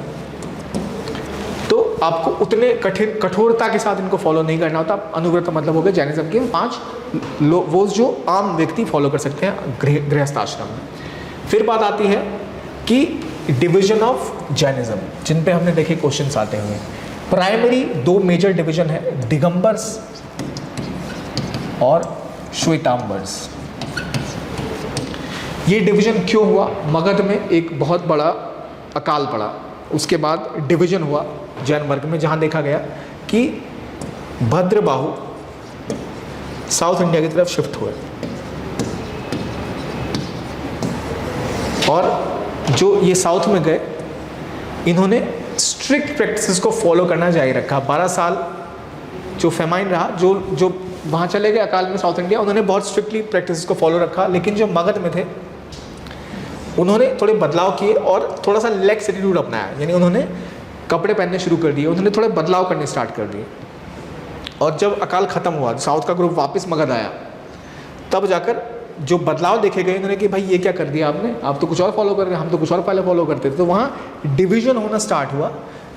तो आपको उतने कठोरता के साथ इनको फॉलो नहीं करना होता। अनुव्रत मतलब हो गया जैनिज्म के 5 वो जो आम व्यक्ति फॉलो कर सकते हैं गृहस्थाश्रम में। फिर बात आती है कि डिवीजन ऑफ जैनिज्म, जिन पे हमने देखे क्वेश्चंस आते हुए। प्राइमरी 2 मेजर डिवीजन है, दिगंबर्स और श्वेतांबर्स। ये डिवीजन क्यों हुआ? मगध में एक बहुत बड़ा अकाल पड़ा, उसके बाद डिवीजन हुआ जैन वर्ग में, जहां देखा गया कि भद्रबाहु साउथ इंडिया की तरफ शिफ्ट हुए, और जो ये साउथ में गए इन्होंने स्ट्रिक्ट प्रैक्टिसेस को फॉलो करना जारी रखा। 12 साल जो फेमाइन रहा, जो वहाँ चले गए अकाल में साउथ इंडिया, उन्होंने बहुत स्ट्रिक्टली प्रैक्टिसेस को फॉलो रखा। लेकिन जो मगध में थे उन्होंने थोड़े बदलाव किए और थोड़ा सा लेक्स एटीट्यूड अपनाया, यानी उन्होंने कपड़े पहनने शुरू कर दिए, उन्होंने थोड़े बदलाव करने स्टार्ट कर दिए। और जब अकाल ख़त्म हुआ, साउथ का ग्रुप वापस मगध आया, तब जाकर जो बदलाव देखे गए उन्होंने कि भाई ये क्या कर दिया आपने, आप तो कुछ और फॉलो कर रहे हैं, हम तो कुछ और पहले फॉलो करते थे। तो वहाँ डिवीजन होना स्टार्ट हुआ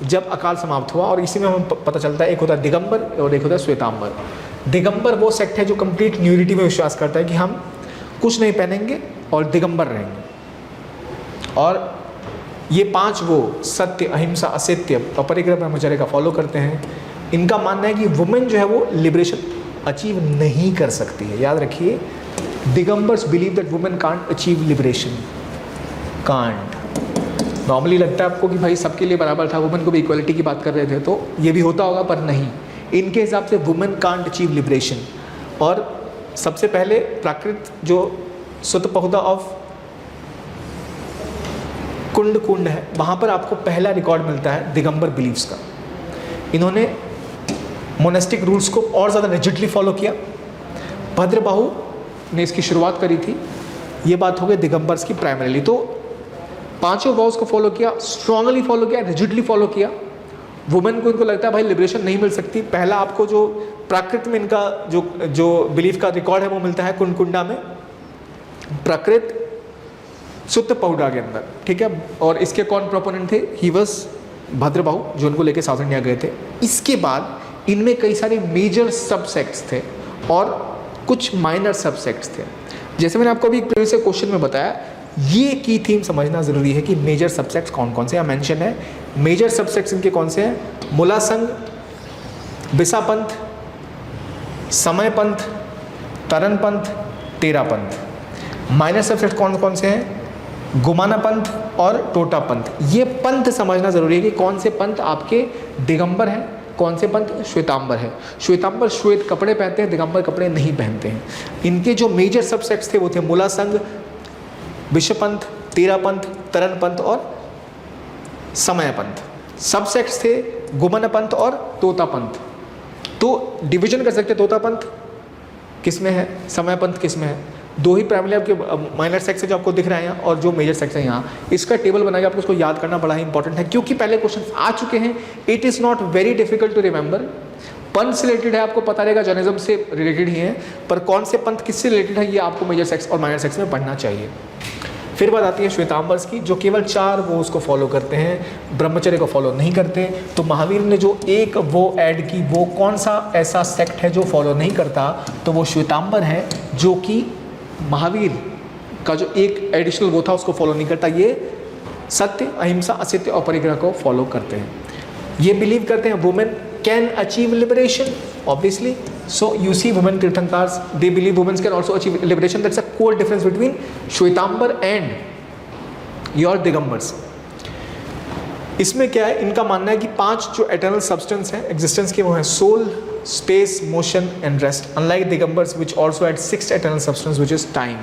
जब अकाल समाप्त हुआ, और इसी में हमें पता चलता है एक होता है दिगंबर और एक होता है श्वेतांबर। दिगंबर वो सेक्ट है जो कंप्लीट न्यूडिटी में विश्वास करता है कि हम कुछ नहीं पहनेंगे और दिगंबर रहेंगे। और ये 5 वो सत्य, अहिंसा, असत्य, अपरिग्रह, ब्रह्मचर्य का फॉलो करते हैं। इनका मानना है कि वुमेन जो है वो लिबरेशन अचीव नहीं कर सकती है। याद रखिए, Digambars believe that women can't achieve liberation, can't. Normally लगता है आपको कि भाई सबके लिए बराबर था, वुमेन को भी इक्वलिटी की बात कर रहे थे, तो ये भी होता होगा, पर नहीं। इनके हिसाब से वुमेन कांट अचीव लिबरेशन। और सबसे पहले प्राकृत जो सुतपहुदा ऑफ कुंड है, वहाँ पर आपको पहला रिकॉर्ड मिलता है दिगंबर बिलीव्स का। इन्होंने मोनेस्टिक रूल्स को और ज़्यादा रिजिडली फॉलो किया। भद्रबाहु ने इसकी शुरुआत करी थी। ये बात हो गई दिगंबर्स की प्राइमरीली। तो 5 वॉज को फॉलो किया, स्ट्रांगली फॉलो किया, रिजिडली फॉलो किया। वुमेन को इनको लगता है भाई लिबरेशन नहीं मिल सकती। पहला आपको जो प्राकृत में इनका जो बिलीफ का रिकॉर्ड है वो मिलता है कुंडा में, प्राकृत सुत्त पहुडा के अंदर, ठीक है। और इसके कौन प्रोपोनेंट थे? ही वॉज भद्रबाहु, जो उनको लेके साउथ इंडिया गए थे। इसके बाद इनमें कई सारे मेजर सबसेक्ट्स थे और कुछ माइनर सबसेक्ट्स थे। जैसे मैंने आपको अभी एक प्रीवियस क्वेश्चन में बताया, ये की थीम समझना ज़रूरी है कि मेजर सबसेक्ट्स कौन कौन से, यहाँ मेंशन है। मेजर सबसेक्ट्स इनके कौन से हैं? मुला संघ, बिसापंथ, समय पंथ, तरन पंथ, तेरा पंथ। माइनर सबसेक्ट कौन कौन से हैं? गुमाना पंथ और टोटा पंथ। ये पंथ समझना जरूरी है कि कौन से पंथ आपके दिगंबर हैं, कौन से पंथ श्वेतांबर है। श्वेतांबर श्वेत कपड़े पहनते हैं, दिगंबर कपड़े नहीं पहनते हैं। इनके जो मेजर सबसेक्ट्स थे वो थे मूला संघ, विषपंथ, तेरा पंथ, तरन पंथ और समय पंथ। सबसेक्ट्स थे गुमन पंथ और तोता पंथ। तो डिवीजन कर सकते, तोता पंथ किस में है, समय पंथ किस में है। 2 ही प्राइमरी आपके माइनर सेक्स है जो आपको दिख रहा है यहाँ, और जो मेजर सेक्स है यहाँ। इसका टेबल बनाकर आपको उसको याद करना बड़ा ही इंपॉर्टेंट है, क्योंकि पहले क्वेश्चन आ चुके हैं। It is not very difficult to remember. पंथ से रिलेटेड है, आपको पता रहेगा, जर्नलिज्म से रिलेटेड ही है, पर कौन से पंथ किससे रिलेटेड है ये आपको मेजर सेक्स और माइनर सेक्स में पढ़ना चाहिए। फिर बात आती है श्वेतांबर्स की, जो केवल 4 वो उसको फॉलो करते हैं, ब्रह्मचर्य को फॉलो नहीं करते। तो महावीर ने जो एक वो ऐड की, वो कौन सा ऐसा सेक्ट है जो फॉलो नहीं करता? तो वो श्वेतांबर है, जो कि महावीर का जो एक एडिशनल वो था उसको फॉलो नहीं करता। ये सत्य, अहिंसा, असत्य और परिग्रह को फॉलो करते हैं। ये बिलीव करते हैं women can achieve liberation, obviously. So you see women tirthankars, they believe women can also achieve liberation. That's a core difference between Shvetambara and your Digambars. इसमें क्या है, इनका मानना है कि 5 जो एटर्नल सब्सटेंस हैं एग्जिस्टेंस के, वो हैं soul, space, motion and rest. Unlike Digambaras which also had 6th eternal substance which is time.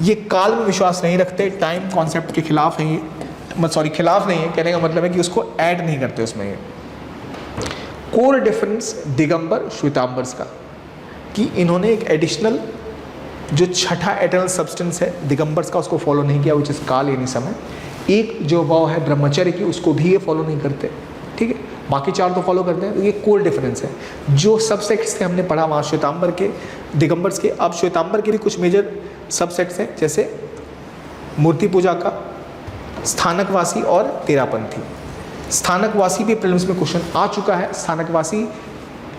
ये काल में विश्वास नहीं रखते, टाइम कॉन्सेप्ट के खिलाफ है ये, सॉरी खिलाफ नहीं है, कहने का मतलब है कि उसको ऐड नहीं करते उसमें। ये कोर डिफरेंस दिगंबर श्वेतांबर्स का, कि इन्होंने एक एडिशनल जो छठा एटर्नल सब्सटेंस है दिगंबर्स का उसको फॉलो नहीं किया, विच इज काल यानी समय। एक जो वाव है ब्रह्मचर्य की उसको भी ये फॉलो नहीं करते, ठीक है, बाकी चार तो फॉलो करते हैं। तो ये कोर डिफरेंस है। जो सबसेक्ट्स थे हमने पढ़ा वहाँ श्वेतांबर के, दिगंबर्स के। अब श्वेतांबर के भी कुछ मेजर सबसेक्ट्स हैं, जैसे मूर्ति पूजा का, स्थानकवासी और तेरापंथी। स्थानकवासी भी प्रीलिम्स में क्वेश्चन आ चुका है। स्थानकवासी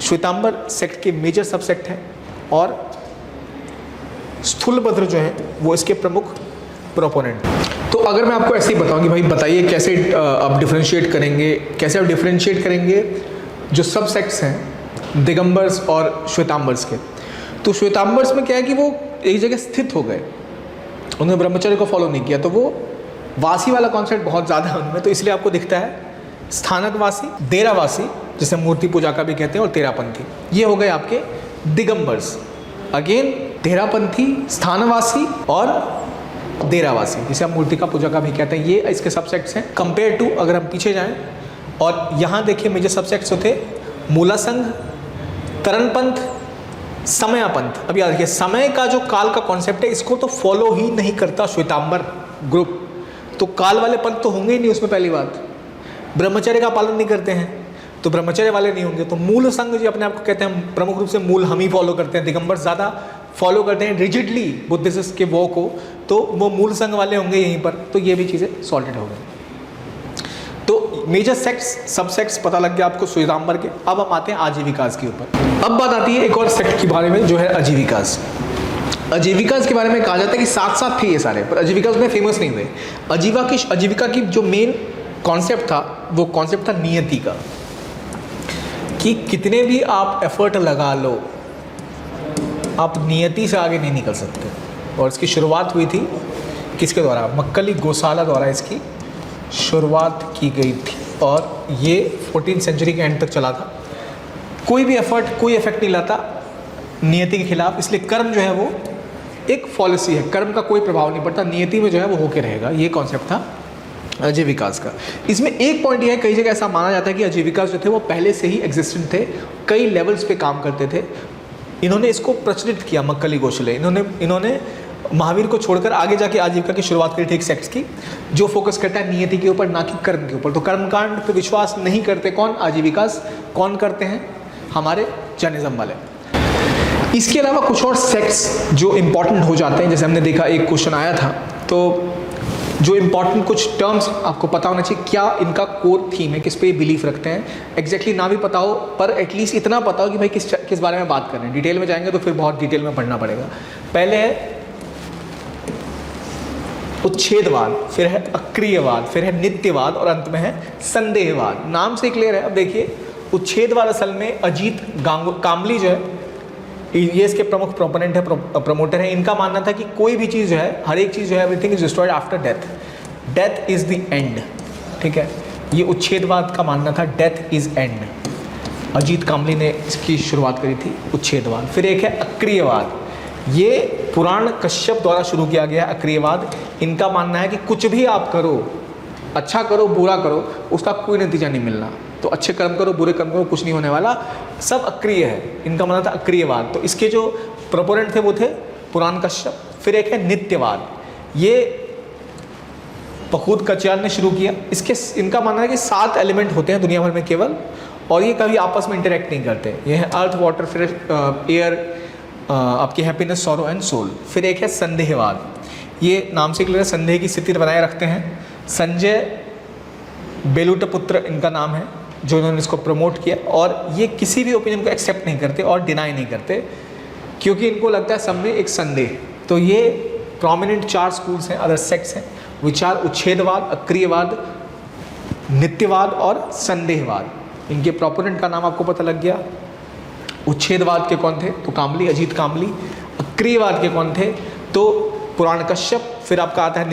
श्वेतांबर सेक्ट के मेजर सबसेक्ट हैं और स्थूलभद्र जो है वो इसके प्रमुख प्रोपोनेंट। तो अगर मैं आपको ऐसे ही बताऊं कि भाई बताइए कैसे आप डिफरेंशिएट करेंगे, कैसे आप डिफरेंशिएट करेंगे जो सब सेक्ट्स हैं दिगंबर्स और श्वेतांबर्स के। तो श्वेतांबर्स में क्या है कि वो एक जगह स्थित हो गए, उन्होंने ब्रह्मचर्य को फॉलो नहीं किया, तो वो वासी वाला कॉन्सेप्ट बहुत ज़्यादा है उनमें। तो इसलिए आपको दिखता है स्थानकवासी, देरावासी जिसे मूर्ति पूजा का भी कहते हैं, और तेरापंथी, ये हो गए आपके दिगंबर्स। अगेन तेरापंथी, स्थानवासी और देरावासी जिसे हम मूर्ति का पूजा का भी कहते हैं, ये इसके सबसेक्ट्स हैं। कंपेयर टू अगर हम पीछे जाएं और यहाँ देखिए मेजर सबसेक्ट्स होते मूला संघ, तरणपंथ, समयापंथ। अब याद रखिए समय का जो काल का कॉन्सेप्ट है इसको तो फॉलो ही नहीं करता श्वेतांबर ग्रुप, तो काल वाले पंथ तो होंगे ही नहीं उसमें। पहली बात, ब्रह्मचर्य का पालन नहीं करते हैं तो ब्रह्मचर्य वाले नहीं होंगे। तो मूल संघ जो अपने आप को कहते हैं, प्रमुख रूप से मूल हम ही फॉलो करते हैं, दिगंबर ज़्यादा फॉलो करते हैं रिजिडली बुद्धिस्ट के वो को, तो वो मूल संघ वाले होंगे यहीं पर। तो ये भी चीज़ें सॉल्टेड हो गई। तो मेजर सेक्ट्स सब सेक्ट्स पता लग गया आपको श्वेतांबर के। अब हम आते हैं आजीविकास के ऊपर। अब बात आती है एक और सेक्ट के बारे में जो है आजीविकास। आजीविकास के बारे में कहा जाता है कि साथ साथ थे ये सारे, पर आजीविकास में फेमस नहीं हुए। आजीविका की जो मेन कॉन्सेप्ट था वो कॉन्सेप्ट था नियति का, कि कितने भी आप एफर्ट लगा लो आप नियति से आगे नहीं निकल सकते। और इसकी शुरुआत हुई थी किसके द्वारा? मक्कली गोसाला द्वारा इसकी शुरुआत की गई थी और ये 14वीं सेंचुरी के एंड तक चला था। कोई भी एफर्ट कोई इफेक्ट नहीं लाता नियति के खिलाफ, इसलिए कर्म जो है वो एक पॉलिसी है, कर्म का कोई प्रभाव नहीं पड़ता, नियति में जो है वो होके रहेगा। ये कॉन्सेप्ट था आजीविकास का। इसमें एक पॉइंट ये है, कई जगह ऐसा माना जाता है कि आजीविकास जो थे वो पहले से ही एग्जिस्टेंट थे, कई लेवल्स पे काम करते थे। इन्होंने इसको प्रचलित किया मक्कली गोशले, इन्होंने महावीर को छोड़कर आगे जाके आजीविका की शुरुआत करी थी एक सेक्ट की जो फोकस करता है नियति के ऊपर, ना कि कर्म के ऊपर। तो कर्मकांड पे विश्वास नहीं करते कौन? आजीविकास। कौन करते हैं? हमारे जैनिज्म वाले। इसके अलावा कुछ और सेक्ट्स जो इंपॉर्टेंट हो जाते हैं, जैसे हमने देखा एक क्वेश्चन आया था, तो जो इंपॉर्टेंट कुछ टर्म्स आपको पता होना चाहिए, क्या इनका कोर थीम है, किस पे बिलीफ रखते हैं। एग्जैक्टली ना भी पता हो पर एटलीस्ट इतना पता हो कि भाई किस बारे में बात कर रहे हैं। डिटेल में जाएंगे तो फिर बहुत डिटेल में पढ़ना पड़ेगा। पहले है उच्छेदवाद, फिर है अक्रियवाद, फिर है नित्यवाद और अंत में है संदेहवाद। नाम से क्लियर है। अब देखिए उच्छेदवाद असल में अजीत कामली जो है ये इसके प्रमुख प्रोपोनेंट है, प्रमोटर है। इनका मानना था कि कोई भी चीज़ जो है, हर एक चीज़ जो है, everything is destroyed after death, death is the end. ठीक है, ये उच्छेदवाद का मानना था, डेथ इज एंड। अजीत कामली ने इसकी शुरुआत करी थी उच्छेदवाद। फिर एक है अक्रियवाद, ये पुराण कश्यप द्वारा शुरू किया गया अक्रियवाद। इनका मानना है कि कुछ भी आप करो, अच्छा करो बुरा करो, उसका कोई नतीजा नहीं मिलना। तो अच्छे कर्म करो बुरे कर्म करो, कुछ नहीं होने वाला, सब अक्रिय है। इनका मानना था अक्रियवाद। तो इसके जो प्रोपोनेंट थे वो थे पुराण कश्यप। फिर एक है नित्यवाद, ये पखूद कच्याल ने शुरू किया। इनका मानना है कि 7 एलिमेंट होते हैं दुनिया भर में केवल, और ये कभी आपस में इंटरेक्ट नहीं करते। ये है अर्थ, वाटर, फिर एयर, आपकी हैप्पीनेस, सॉरो एंड सोल। फिर एक है संदेहवाद, ये नाम से क्लियर, संदेह की स्थिति बनाए रखते हैं। संजय बेलुटपुत्र इनका नाम है जो इन्होंने इसको प्रमोट किया, और ये किसी भी ओपिनियन को एक्सेप्ट नहीं करते और डिनाई नहीं करते, क्योंकि इनको लगता है सब में एक संदेह। तो ये प्रोमिनेंट 4 स्कूल्स हैं, अदर सेक्ट्स हैं, विचार उच्छेदवाद, अक्रियवाद, नित्यवाद और संदेहवाद। इनके प्रोपोनेंट का नाम आपको पता लग गया। उच्छेदवाद के कौन थे? तो कामली, अजीत कामली। अक्रियवाद के कौन थे? तो पुराण कश्यप। फिर आपका आता है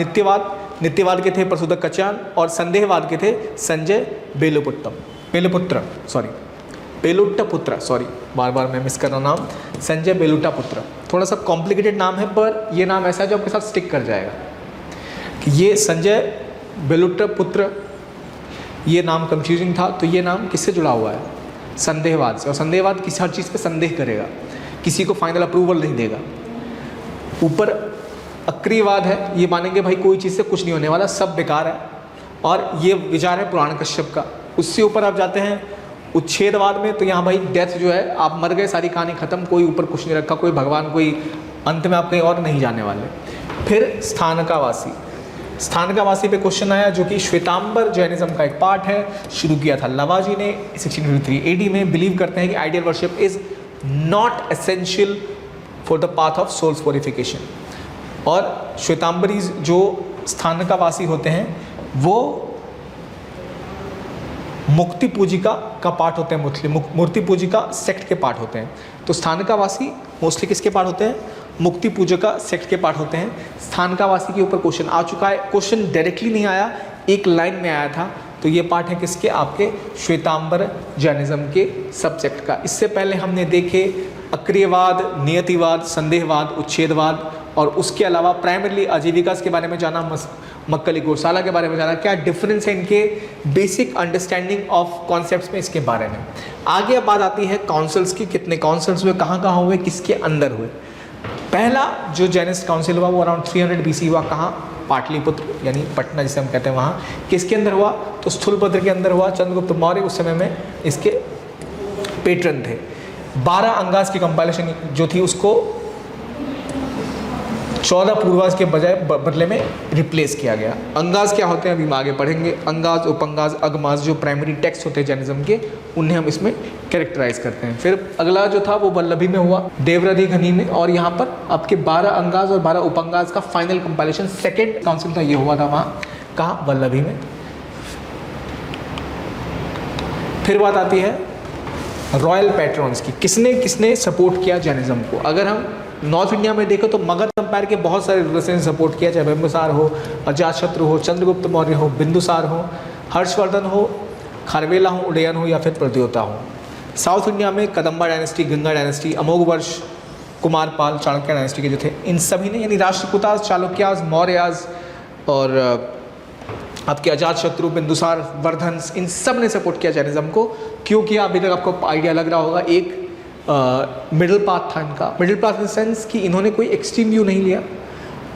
नित्यवाद के थे प्रसूदक कच्याल, और संदेहवाद के थे संजय बेलुपुत्र। बेलुट्टपुत्र, सॉरी बार बार मैं मिस कर रहा हूँ नाम, संजय बेलुट्टपुत्र। थोड़ा सा कॉम्प्लिकेटेड नाम है पर ये नाम ऐसा है जो आपके साथ स्टिक कर जाएगा कि ये संजय बेलुट्टपुत्र, ये नाम कंफ्यूजिंग था। तो ये नाम किससे जुड़ा हुआ है? संदेहवाद से। और संदेहवाद किसी हर चीज़ पे संदेह करेगा, किसी को फाइनल अप्रूवल नहीं देगा। ऊपर अक्रियवाद है, ये मानेंगे भाई कोई चीज़ से कुछ नहीं होने वाला, सब बेकार है, और ये विचार है पुराण कश्यप का। उससे ऊपर आप जाते हैं उच्छेदवाद में, तो यहाँ भाई डेथ जो है, आप मर गए, सारी कहानी खत्म, कोई ऊपर कुछ नहीं रखा, कोई भगवान, कोई अंत में आप कहीं और नहीं जाने वाले। फिर स्थानकावासी, स्थानकावासी पे क्वेश्चन आया जो कि श्वेतांबर जैनिज्म का एक पार्ट है, शुरू किया था लवाजी ने 1653 AD में। बिलीव करते हैं कि idol worship is not essential for the path of soul's purification. और श्वेतांबरीज जो स्थानकावासी होते हैं वो मुक्ति पूजिका का पार्ट होते हैं, मुस्लिम मूर्ति पूजिका सेक्ट के पार्ट होते हैं। तो स्थानकावासी मोस्टली किसके पार्ट होते हैं? मुक्ति पूजिका सेक्ट के पार्ट होते हैं। स्थानकावासी के ऊपर क्वेश्चन आ चुका है, क्वेश्चन डायरेक्टली नहीं आया, एक लाइन में आया था। तो ये पार्ट है किसके? आपके श्वेतांबर जैनिज्म के सबसेक्ट का। इससे पहले हमने देखे अक्रियवाद, नियतिवाद, संदेहवाद, उच्छेदवाद, और उसके अलावा प्राइमरली आजीविका के बारे में जाना, मक्कली गोशाला के बारे में जाना, क्या डिफरेंस है इनके बेसिक अंडरस्टैंडिंग ऑफ कॉन्सेप्ट्स में, इसके बारे में। आगे अब बात आती है काउंसिल्स की, कितने काउंसिल्स हुए, कहाँ हुए, किसके अंदर हुए। पहला जो जैनिस्ट काउंसिल हुआ वो अराउंड 300 BC हुआ। कहाँ? पाटलिपुत्र यानी पटना जिसे हम कहते हैं, वहाँ। किसके अंदर हुआ? तो स्थूलभद्र के अंदर हुआ। चंद्रगुप्त मौर्य उस समय में इसके पेट्रन थे। 12 अंगास की कंपाइलेशन जो थी उसको 14 पूर्वाज के बजाय बदले में रिप्लेस किया गया। अंगाज क्या होते हैं अभी हम आगे पढ़ेंगे। अंगाज, उपंगाज, अगमाज जो प्राइमरी टेक्स्ट होते हैं जैनिज्म के, उन्हें हम इसमें कैरेक्टराइज करते हैं। फिर अगला जो था वो वल्लभी में हुआ, देवरधि घनी में, और यहाँ पर आपके 12 अंगाज और 12 उपंगाज का फाइनल कंपाइलेशन सेकेंड काउंसिल था, ये हुआ था वहाँ। कहाँ? वल्लभी में। फिर बात आती है रॉयल पैट्रॉन्स की, किसने किसने सपोर्ट किया जैनिज्म को। अगर हम नॉर्थ इंडिया में देखें तो मगध एम्पायर के बहुत सारे रूलर्स ने सपोर्ट किया, चाहे बिंबिसार हो, अजातशत्रु हो, चंद्रगुप्त मौर्य हो, बिंदुसार हो, हर्षवर्धन हो, खारवेला हो, उदयन हो, या फिर प्रद्योता हो। साउथ इंडिया में कदम्बा डायनेस्टी, गंगा डायनेस्टी, अमोघ वर्ष, कुमारपाल, चाणक्य डायनेस्टी के जो थे, इन सभी ने, यानी राष्ट्रकूटास, चालुक्यास, मौर्यास और आपके अजातशत्रु, बिंदुसार, वर्धन, इन सब ने सपोर्ट किया जैनिज्म को। क्यों किया? अभी तक आपको आइडिया लग रहा होगा। एक मिडिल पाथ था इनका। मिडिल पाथ इन सेंस कि इन्होंने कोई एक्सट्रीम व्यू नहीं लिया,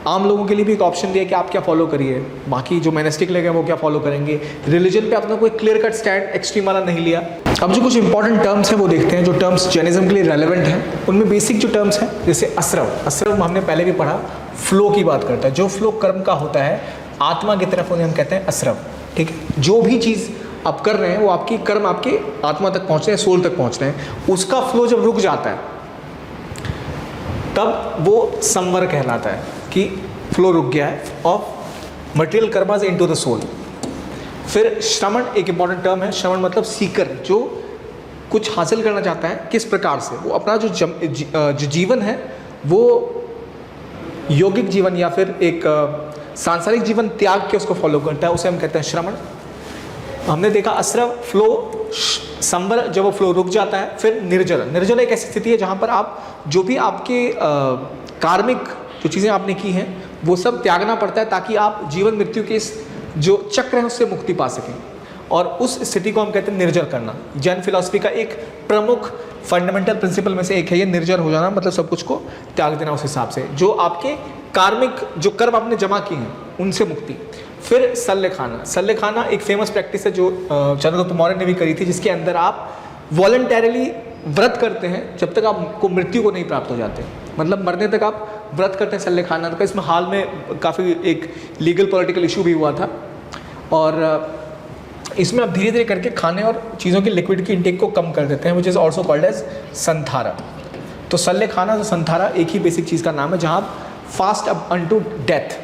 आम लोगों के लिए भी एक ऑप्शन दिया कि आप क्या फॉलो करिए, बाकी जो मोनेस्टिक लोग हैं वो क्या फॉलो करेंगे। रिलीजन पे आपने कोई क्लियर कट स्टैंड एक्सट्रीम वाला नहीं लिया। अब जो कुछ इंपॉर्टेंट टर्म्स हैं वो देखते हैं, जो टर्म्स जैनिज्म के लिए रेलेवेंट हैं। उनमें बेसिक जो टर्म्स हैं, जैसे असरव, असरव हमने पहले भी पढ़ा, फ्लो की बात करता है। जो फ्लो कर्म का होता है आत्मा की तरफ, उन्हें हम कहते हैं असरव। ठीक है, जो भी चीज़ आप कर रहे हैं वो आपकी कर्म आपके आत्मा तक पहुँच रहे हैं, सोल तक पहुँच रहे हैं। उसका फ्लो जब रुक जाता है तब वो संवर कहलाता है कि फ्लो रुक गया है of material karmas into the soul. फिर श्रवण एक इंपॉर्टेंट टर्म है। श्रवण मतलब सीकर, जो कुछ हासिल करना चाहता है, किस प्रकार से वो अपना जो जीवन है वो यौगिक जीवन या फिर एक सांसारिक जीवन त्याग के उसको फॉलो करता है, उसे हम कहते हैं श्रवण। हमने देखा असरव, फ्लो, संवर, जब वो फ्लो रुक जाता है। फिर निर्जल, निर्जल एक ऐसी स्थिति है जहाँ पर आप जो भी आपके कार्मिक जो चीज़ें आपने की हैं वो सब त्यागना पड़ता है, ताकि आप जीवन मृत्यु के इस जो चक्र है उससे मुक्ति पा सकें। और उस स्थिति को हम कहते हैं निर्जर करना। जैन फिलॉसफी का एक प्रमुख फंडामेंटल प्रिंसिपल में से एक है ये, निर्जर हो जाना, मतलब सब कुछ को त्याग देना उस हिसाब से, जो आपके कार्मिक जो कर्म आपने जमा किए हैं उनसे मुक्ति। फिर सल्ले खाना, सल्ले खाना एक फेमस प्रैक्टिस है जो चंद्रगुप्त मौर्य ने भी करी थी, जिसके अंदर आप वॉलंटरली व्रत करते हैं जब तक आपको मृत्यु को नहीं प्राप्त हो जाते, मतलब मरने तक आप व्रत करते हैं सल्ले खाना का। इसमें हाल में काफ़ी एक लीगल पॉलिटिकल इशू भी हुआ था, और इसमें आप धीरे धीरे करके खाने और चीज़ों की लिक्विड की इंटेक को कम कर देते हैं, which is also called as santhara. तो सल्ले खाना तो संथारा एक ही बेसिक चीज़ का नाम है, जहाँ आप फास्ट अप अनटू डेथ।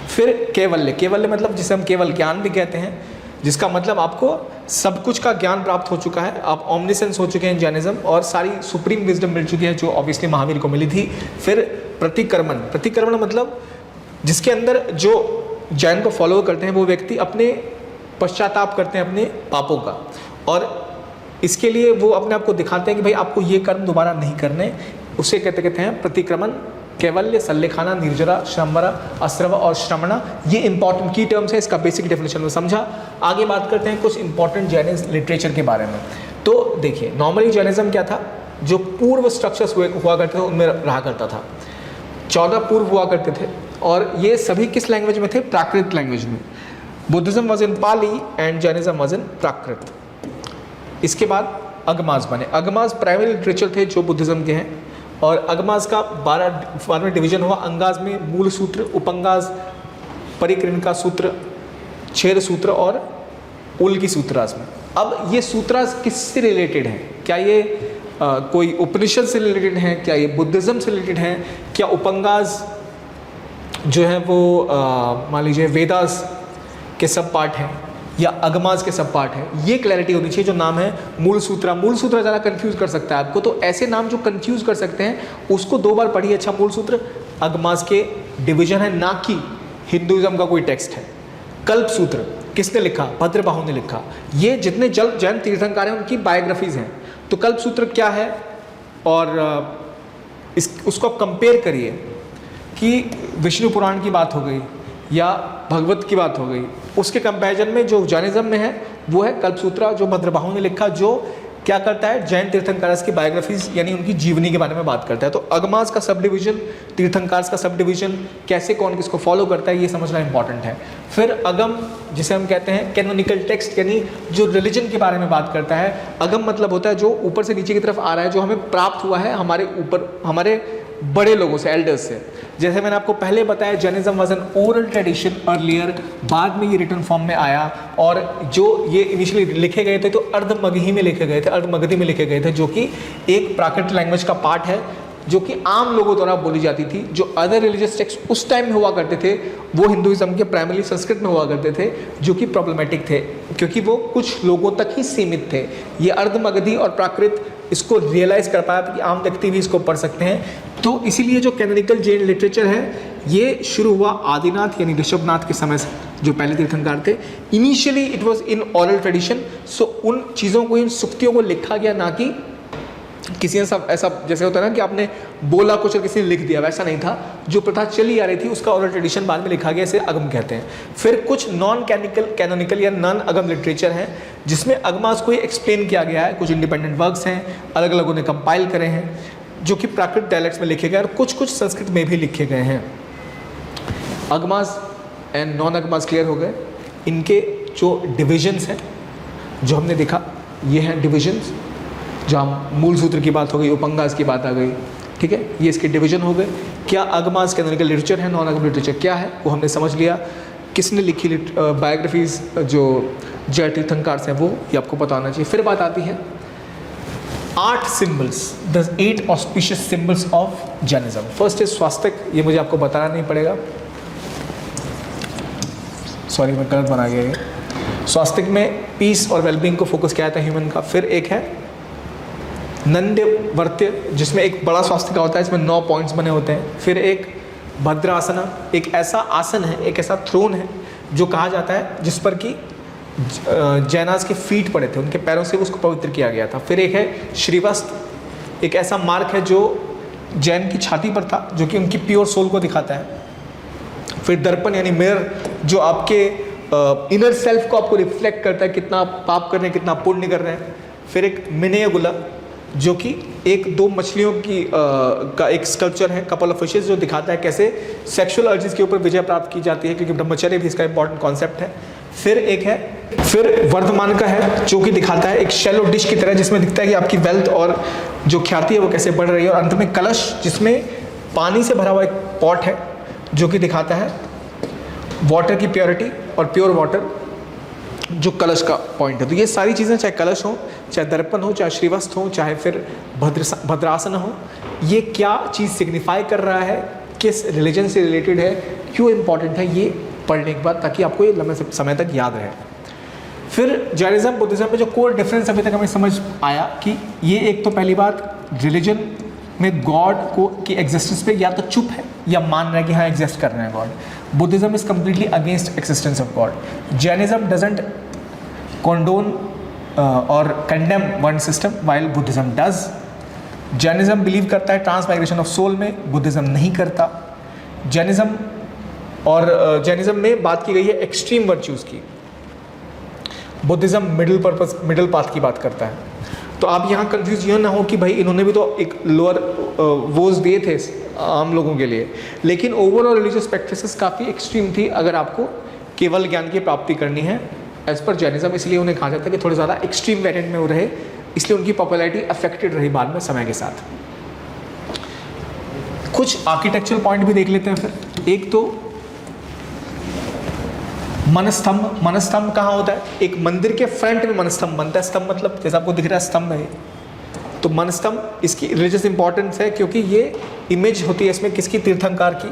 फिर केवल्य, केवल्य मतलब जिसे हम केवल ज्ञान भी कहते हैं, जिसका मतलब आपको सब कुछ का ज्ञान प्राप्त हो चुका है, आप ऑमनिसेंस हो चुके हैं जैनिज्म, और सारी सुप्रीम विजडम मिल चुकी है जो ऑब्वियसली महावीर को मिली थी। फिर प्रतिक्रमण, प्रतिक्रमण मतलब जिसके अंदर जो जैन को फॉलो करते हैं वो व्यक्ति अपने पश्चाताप करते हैं अपने पापों का, और इसके लिए वो अपने आप को दिखाते हैं कि भाई आपको ये कर्म दोबारा नहीं करने, उसे कहते हैं प्रतिक्रमण, कैवल्य, सल्लेखाना, निर्जरा, श्रमरा, अस्रव और श्रमणा। ये इंपॉर्टेंट की टर्म्स है, इसका बेसिक डेफिनेशन में समझा। आगे बात करते हैं कुछ इंपॉर्टेंट जैनिज्म लिटरेचर के बारे में। तो देखिए नॉर्मली जैनिज्म क्या था, जो पूर्व स्ट्रक्चर्स हुआ करते थे उनमें रहा करता था। 14 पूर्व हुआ करते थे और ये सभी किस लैंग्वेज में थे, प्राकृत लैंग्वेज में। Buddhism was in Pali and Jainism was in Prakrit. इसके बाद अगमास बने। अगमास प्राइमरी लिटरेचर थे जो बुद्धिज्म के हैं, और अगमास का 12वें डिवीजन हुआ। अंगाज में मूल सूत्र, उपंगाज, परिक्रणिका सूत्र, छेद सूत्र और उल की सूत्रास में। अब ये सूत्रास किससे रिलेटेड हैं? क्या ये कोई उपनिषद से रिलेटेड हैं? क्या ये बुद्धिज्म से रिलेटेड हैं? क्या उपंगाज जो है वो मान लीजिए वेदास के सब पार्ट हैं या अगमास के सब पार्ट हैं? ये क्लैरिटी होनी चाहिए। जो नाम है मूल सूत्रा, मूल सूत्रा ज़्यादा कंफ्यूज कर सकता है आपको, तो ऐसे नाम जो कंफ्यूज कर सकते हैं उसको 2 बार पढ़िए। अच्छा, मूल सूत्र अगमास के डिवीजन है, ना कि हिंदुइज्म का कोई टेक्स्ट है। कल्प सूत्र किसने लिखा? भद्रबाहु ने लिखा। ये जितने जैन तीर्थंकर हैं उनकी बायोग्राफीज हैं। तो कल्प सूत्र क्या है, और उसको आप कंपेयर करिए कि विष्णु पुराण की बात हो गई या भगवत की बात हो गई, उसके कंपैरिजन में जो जैनिज्म में है वो है कल्पसूत्रा, जो भद्रबाहु ने लिखा, जो क्या करता है, जैन तीर्थंकर्स की बायोग्राफीज यानी उनकी जीवनी के बारे में बात करता है। तो अगमास का सब डिवीजन, तीर्थंकर्स का सब डिवीजन, कैसे कौन किसको फॉलो करता है, ये समझना इंपॉर्टेंट है। फिर अगम, जिसे हम कहते हैं कैनोनिकल टेक्स्ट, यानी जो रिलीजन के बारे में बात करता है। अगम मतलब होता है जो ऊपर से नीचे की तरफ आ रहा है, जो हमें प्राप्त हुआ है हमारे ऊपर, हमारे बड़े लोगों से, एल्डर्स से। जैसे मैंने आपको पहले बताया, Jainism was an oral tradition earlier, बाद में ये रिटन फॉर्म में आया, और जो ये इनिशियली लिखे गए थे तो अर्धमगही में लिखे गए थे, अर्धमगधी में लिखे गए थे, जो कि एक प्राकृत लैंग्वेज का पार्ट है, जो कि आम लोगों द्वारा बोली जाती थी। जो अदर रिलीजियस टेक्स्ट उस टाइम में हुआ करते थे वो हिंदुइज्म के प्राइमरी संस्कृत में हुआ करते थे, जो कि प्रॉब्लमेटिक थे क्योंकि वो कुछ लोगों तक ही सीमित थे। ये अर्धमगधी और प्राकृत इसको रियलाइज़ कर पाया कि आम व्यक्ति भी इसको पढ़ सकते हैं। तो इसीलिए जो कैनोनिकल जैन लिटरेचर है ये शुरू हुआ आदिनाथ यानी ऋषभनाथ के समय से, जो पहले तीर्थंकर थे। Initially it was in oral tradition, so उन चीज़ों को, इन सुक्तियों को लिखा गया, ना कि किसी ने सब ऐसा जैसे होता है ना कि आपने बोला कुछ और किसी ने लिख दिया, वैसा नहीं था। जो प्रथा चली आ रही थी उसका ओरल ट्रेडिशन बाद में लिखा गया, इसे अगम कहते हैं। फिर कुछ नॉन कैनोनिकल या नॉन अगम लिटरेचर है जिसमें अगमास को एक्सप्लेन किया गया है। कुछ इंडिपेंडेंट वर्क्स हैं, अलग अलग उन्हें कंपाइल करे हैं, जो कि प्राकृत डायलेक्ट्स में लिखे गए, और कुछ कुछ संस्कृत में भी लिखे गए हैं। अगमास एंड नॉन अगमास क्लियर हो गए। इनके जो डिविजन्स हैं जो हमने देखा, ये हैं डिविजन्स। जहाँ मूल सूत्र की बात हो गई, उपंगास की बात आ गई, ठीक है, ये इसके डिवीजन हो गए। क्या अगमास कैनोनिकल लिटरेचर है, नॉन अगम लिटरेचर क्या है, वो हमने समझ लिया। किसने लिखी बायोग्राफीज जो जैन तीर्थंकर हैं वो, ये आपको पता होना चाहिए। फिर बात आती है 8 symbols, the 8 auspicious symbols of Jainism. First is swastika, ये मुझे आपको बताना नहीं पड़ेगा, सॉरी मैं गलत बना गया ये। स्वास्तिक में पीस और वेलबींग को फोकस किया था ह्यूमन का। फिर एक है नंद्यवर्त्य, जिसमें एक बड़ा स्वास्तिका होता है, इसमें 9 पॉइंट्स बने होते हैं। फिर एक भद्रासना, एक ऐसा आसन है, एक ऐसा थ्रोन है जो कहा जाता है जिस पर कि जैनास के फीट पड़े थे, उनके पैरों से उसको पवित्र किया गया था। फिर एक है श्रीवस्त्र, एक ऐसा मार्क है जो जैन की छाती पर था, जो कि उनकी प्योर सोल को दिखाता है। फिर दर्पण यानी मिरर, जो आपके इनर सेल्फ को आपको रिफ्लेक्ट करता है, कितना पाप कर रहे हैं, कितना पुण्य कर रहे हैं। फिर एक मिनेय गुला, जो कि 1-2 मछलियों की का एक स्कल्पचर है, कपल ऑफ फिशेस, जो दिखाता है कैसे सेक्सुअल अर्जेस के ऊपर विजय प्राप्त की जाती है, क्योंकि ब्रह्मचर्य भी इसका इंपॉर्टेंट कॉन्सेप्ट है। फिर एक है, फिर वर्धमान का है, जो कि दिखाता है एक शैलो डिश की तरह, जिसमें दिखता है कि आपकी वेल्थ और जो ख्याति है वो कैसे बढ़ रही है। और अंत में कलश, जिसमें पानी से भरा हुआ एक पॉट है, जो कि दिखाता है वाटर की प्योरिटी और प्योर वाटर, जो कलश का पॉइंट है। तो ये सारी चीज़ें, चाहे कलश हो, चाहे दर्पण हो, चाहे श्रीवस्त्र हो, चाहे फिर भद्रासन हो, ये क्या चीज़ सिग्निफाई कर रहा है, किस रिलीजन से रिलेटेड है, क्यों इंपॉर्टेंट है, ये पढ़ने के बाद, ताकि आपको ये लंबे समय तक याद रहे। फिर जैनिज्म बुद्धिज्म में जो कोर डिफरेंस अभी तक हमें समझ आया कि ये एक तो पहली बात, रिलीजन में गॉड को की एग्जिस्टेंस पे या तो चुप है या मान रहा है कि हाँ एग्जिस्ट कर रहे हैं God. Buddhism is completely against existence of God. Jainism doesn't condone और condemn one system while Buddhism does. Jainism believe करता है ट्रांसमाइग्रेशन ऑफ सोल में, बुद्धिज्म नहीं करता। जैनिज्म में बात की गई है एक्सट्रीम वर्च्यूज़ की, बुद्धिज्म मिडिल पाथ की बात करता है। तो आप यहाँ कंफ्यूज ये ना हो कि भाई इन्होंने भी तो एक लोअर वोज दिए थे आम लोगों के लिए, लेकिन ओवरऑल रिलीजियस प्रैक्टिसेस काफ़ी एक्सट्रीम थी अगर आपको केवल ज्ञान की प्राप्ति करनी है एज पर जैनिज्म। इसलिए उन्हें कहा जाता है कि थोड़े ज़्यादा एक्सट्रीम वेरिएंट में वो रहे, इसलिए उनकी पॉपुलैरिटी अफेक्टेड रही बाद में समय के साथ। कुछ आर्किटेक्चरल पॉइंट भी देख लेते हैं फिर। एक तो मनस्तंभ। मनस्तंभ कहाँ होता है? एक मंदिर के फ्रंट में मनस्तंभ बनता है। स्तंभ मतलब जैसा आपको दिख रहा है स्तंभ है, तो मनस्तंभ इसकी रिलीजियस इंपॉर्टेंस है क्योंकि ये इमेज होती है इसमें किसकी? तीर्थंकर की,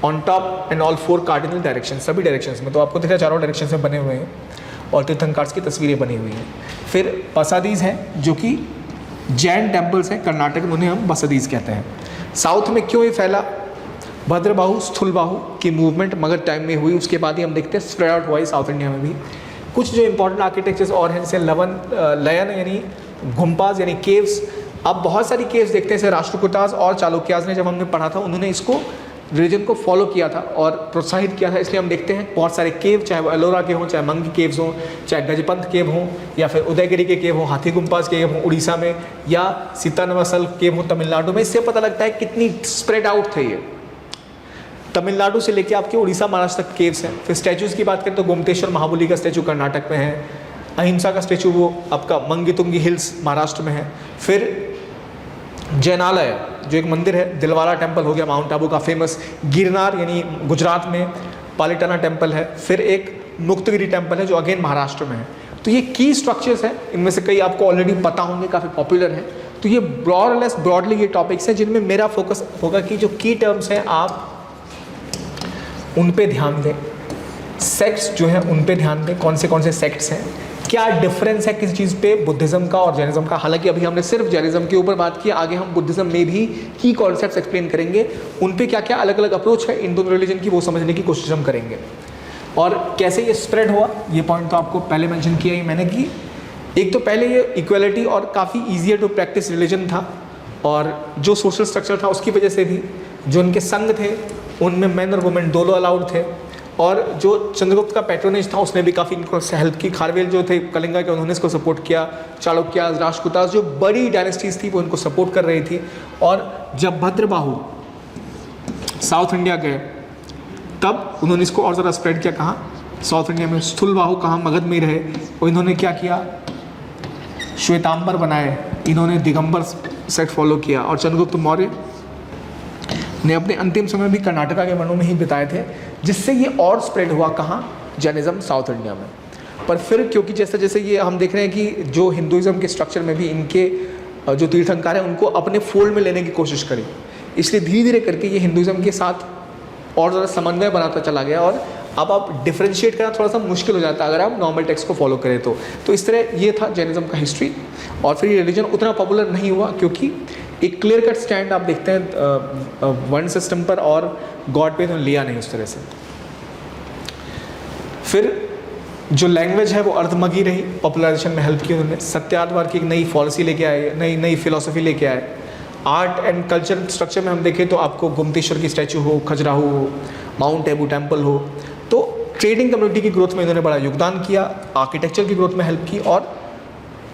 on top and all 4 cardinal direction, सभी डायरेक्शंस में। तो आपको दिख रहा है चारों डायरेक्शन में बने हुए हैं और तीर्थंकर्स की तस्वीरें बनी हुई हैं। फिर बसादीज हैं जो कि जैन टेम्पल्स हैं कर्नाटक में, उन्हें हम बसादीज कहते हैं। साउथ में क्यों ये फैला? भद्रबाहु स्थूलबाहु की मूवमेंट मगध टाइम में हुई, उसके बाद ही हम देखते हैं स्प्रेड आउट हुआ साउथ इंडिया में भी। कुछ जो इंपॉर्टेंट आर्किटेक्चर्स और हैं जैसे लयन यानी गुम्पाज यानी केव्स। अब बहुत सारी केव्स देखते हैं जैसे राष्ट्रकूटाज और चालुक्याज ने, जब हमने पढ़ा था उन्होंने इसको रिलीजन को फॉलो किया था और प्रोत्साहित किया था, इसलिए हम देखते हैं बहुत सारे केव, चाहे वो एलोरा के हों, चाहे मंग केव्स हों, चाहे गजपंथ केव हों, या फिर उदयगिरी के केव हों, हाथी गुम्पाज केव हों उड़ीसा में, या सीतानवासल केव हों तमिलनाडु में। इससे पता लगता है कितनी स्प्रेड आउट थे ये। तमिलनाडु से लेके आपके उड़ीसा महाराष्ट्र तक केव्स हैं। फिर स्टैचूज़ की बात करें तो गोमतेश्वर महाबली का स्टैचू कर्नाटक में है, अहिंसा का स्टैचू वो आपका मंगीतुंगी हिल्स महाराष्ट्र में है। फिर जैनालय जो एक मंदिर है, दिलवाला टेम्पल हो गया माउंट आबू का फेमस, गिरनार यानी गुजरात में पालिटाना टेम्पल है। फिर एक मुक्तगिरी टेम्पल है जो अगेन महाराष्ट्र में है। तो ये की स्ट्रक्चर्स हैं, इनमें से कई आपको ऑलरेडी पता होंगे, काफ़ी पॉपुलर हैं। तो ये ब्रॉडली ये टॉपिक्स हैं जिनमें मेरा फोकस होगा कि जो की टर्म्स हैं आप उन पे ध्यान दें, सेक्ट्स जो हैं उन पे ध्यान दें, कौन से सेक्ट्स हैं, क्या डिफरेंस है किसी चीज़ पे बुद्धिज़्म का और जैनिज्म का। हालांकि अभी हमने सिर्फ जैनिज्म के ऊपर बात की, आगे हम बुद्धिज़्म में भी की कॉन्सेप्ट्स एक्सप्लेन करेंगे, उन पे क्या क्या अलग अलग अप्रोच है इन दोनों रिलीजन की वो समझने की कोशिश हम करेंगे। और कैसे ये स्प्रेड हुआ ये पॉइंट तो आपको पहले मेंशन किया ही मैंने कि एक तो पहले ये इक्वलिटी और काफ़ी ईजियर टू प्रैक्टिस रिलीजन था, और जो सोशल स्ट्रक्चर था उसकी वजह से भी जो उनके संघ थे उनमें मैन और वुमेन दोनों अलाउड थे, और जो चंद्रगुप्त का पैट्रोनेज था उसने भी काफ़ी इनको हेल्प की। खारवेल जो थे कलिंगा के उन्होंने इसको सपोर्ट किया, चालुक्यास राष्ट्रकूटास जो बड़ी डायनेस्टीज थी वो इनको सपोर्ट कर रही थी। और जब भद्रबाहु साउथ इंडिया गए तब उन्होंने इसको और ज़्यादा स्प्रेड किया। कहाँ? साउथ इंडिया में। स्थूलबाहु कहाँ? मगध में रहे, और इन्होंने क्या किया? श्वेतांबर बनाए, इन्होंने दिगंबर सेट फॉलो किया। और चंद्रगुप्त मौर्य ने अपने अंतिम समय भी कर्नाटका के वनों में ही बिताए थे, जिससे ये और स्प्रेड हुआ। कहाँ? जैनिज्म साउथ इंडिया में। पर फिर क्योंकि जैसे जैसे ये हम देख रहे हैं कि जो हिंदुइज्म के स्ट्रक्चर में भी इनके जो तीर्थंकर हैं उनको अपने फोल्ड में लेने की कोशिश करी, इसलिए धीरे धीरे करके ये हिंदुइज्म के साथ और ज़्यादा समन्वय बनाता चला गया, और अब आप डिफ्रेंशिएट करना थोड़ा सा मुश्किल हो जाता है अगर आप नॉर्मल टेक्स्ट को फॉलो करें तो इस तरह ये था जैनिज्म का हिस्ट्री। और फिर ये रिलीजन उतना पॉपुलर नहीं हुआ क्योंकि एक क्लियर कट स्टैंड आप देखते हैं वन सिस्टम पर और गॉड पे उन्होंने लिया नहीं उस तरह से। फिर जो लैंग्वेज है वो अर्धमगी रही, पॉपुलराइजेशन में हेल्प की उन्होंने। सत्याद्वार की एक नई पॉलिसी लेके आए, नई फिलोसफी लेके आए। आर्ट एंड कल्चर स्ट्रक्चर में हम देखें तो आपको गुम्तेश्वर की स्टैचू हो, खजुराहो हो, माउंट आबू टेम्पल हो, तो ट्रेडिंग कम्युनिटी की ग्रोथ में इन्होंने बड़ा योगदान किया, आर्किटेक्चर की ग्रोथ में हेल्प की, और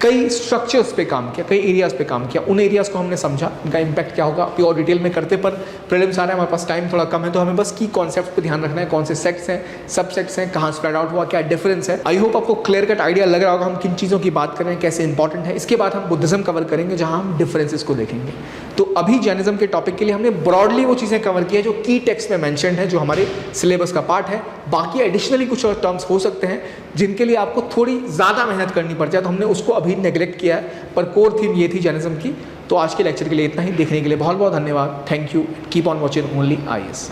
कई स्ट्रक्चर्स पे काम किया, कई एरियाज़ पे काम किया। उन एरियाज़ को हमने समझा, इनका इम्पैक्ट क्या होगा अभी और डिटेल में करते, पर प्रीलिम्स आ रहे हैं, हमारे पास टाइम थोड़ा कम है, तो हमें बस की कॉन्सेप्ट पे ध्यान रखना है, कौन से सेक्ट्स हैं, सब सेक्ट्स हैं, कहाँ स्प्रेड आउट हुआ, क्या डिफरेंस है। आई होप आपको क्लियर कट आइडिया लग रहा होगा हम किन चीज़ों की बात कर रहे हैं, कैसे इंपॉर्टेंट है। इसके बाद हम बुद्धिज्म कवर करेंगे जहाँ हम डिफरेंसेस को देखेंगे। तो अभी जैनिज्म के टॉपिक के लिए हमने ब्रॉडली वो चीज़ें कवर की है जो की टेक्स्ट में मैंशनड है, जो हमारे सिलेबस का पार्ट है। बाकी एडिशनली कुछ और टर्म्स हो सकते हैं जिनके लिए आपको थोड़ी ज़्यादा मेहनत करनी पड़ जाए, तो हमने उसको अभी नेग्लेक्ट किया है, पर कोर थीम ये थी जैनिज्म की। तो आज के लेक्चर के लिए इतना ही। देखने के लिए बहुत बहुत धन्यवाद। Thank you. Keep on watching only IAS।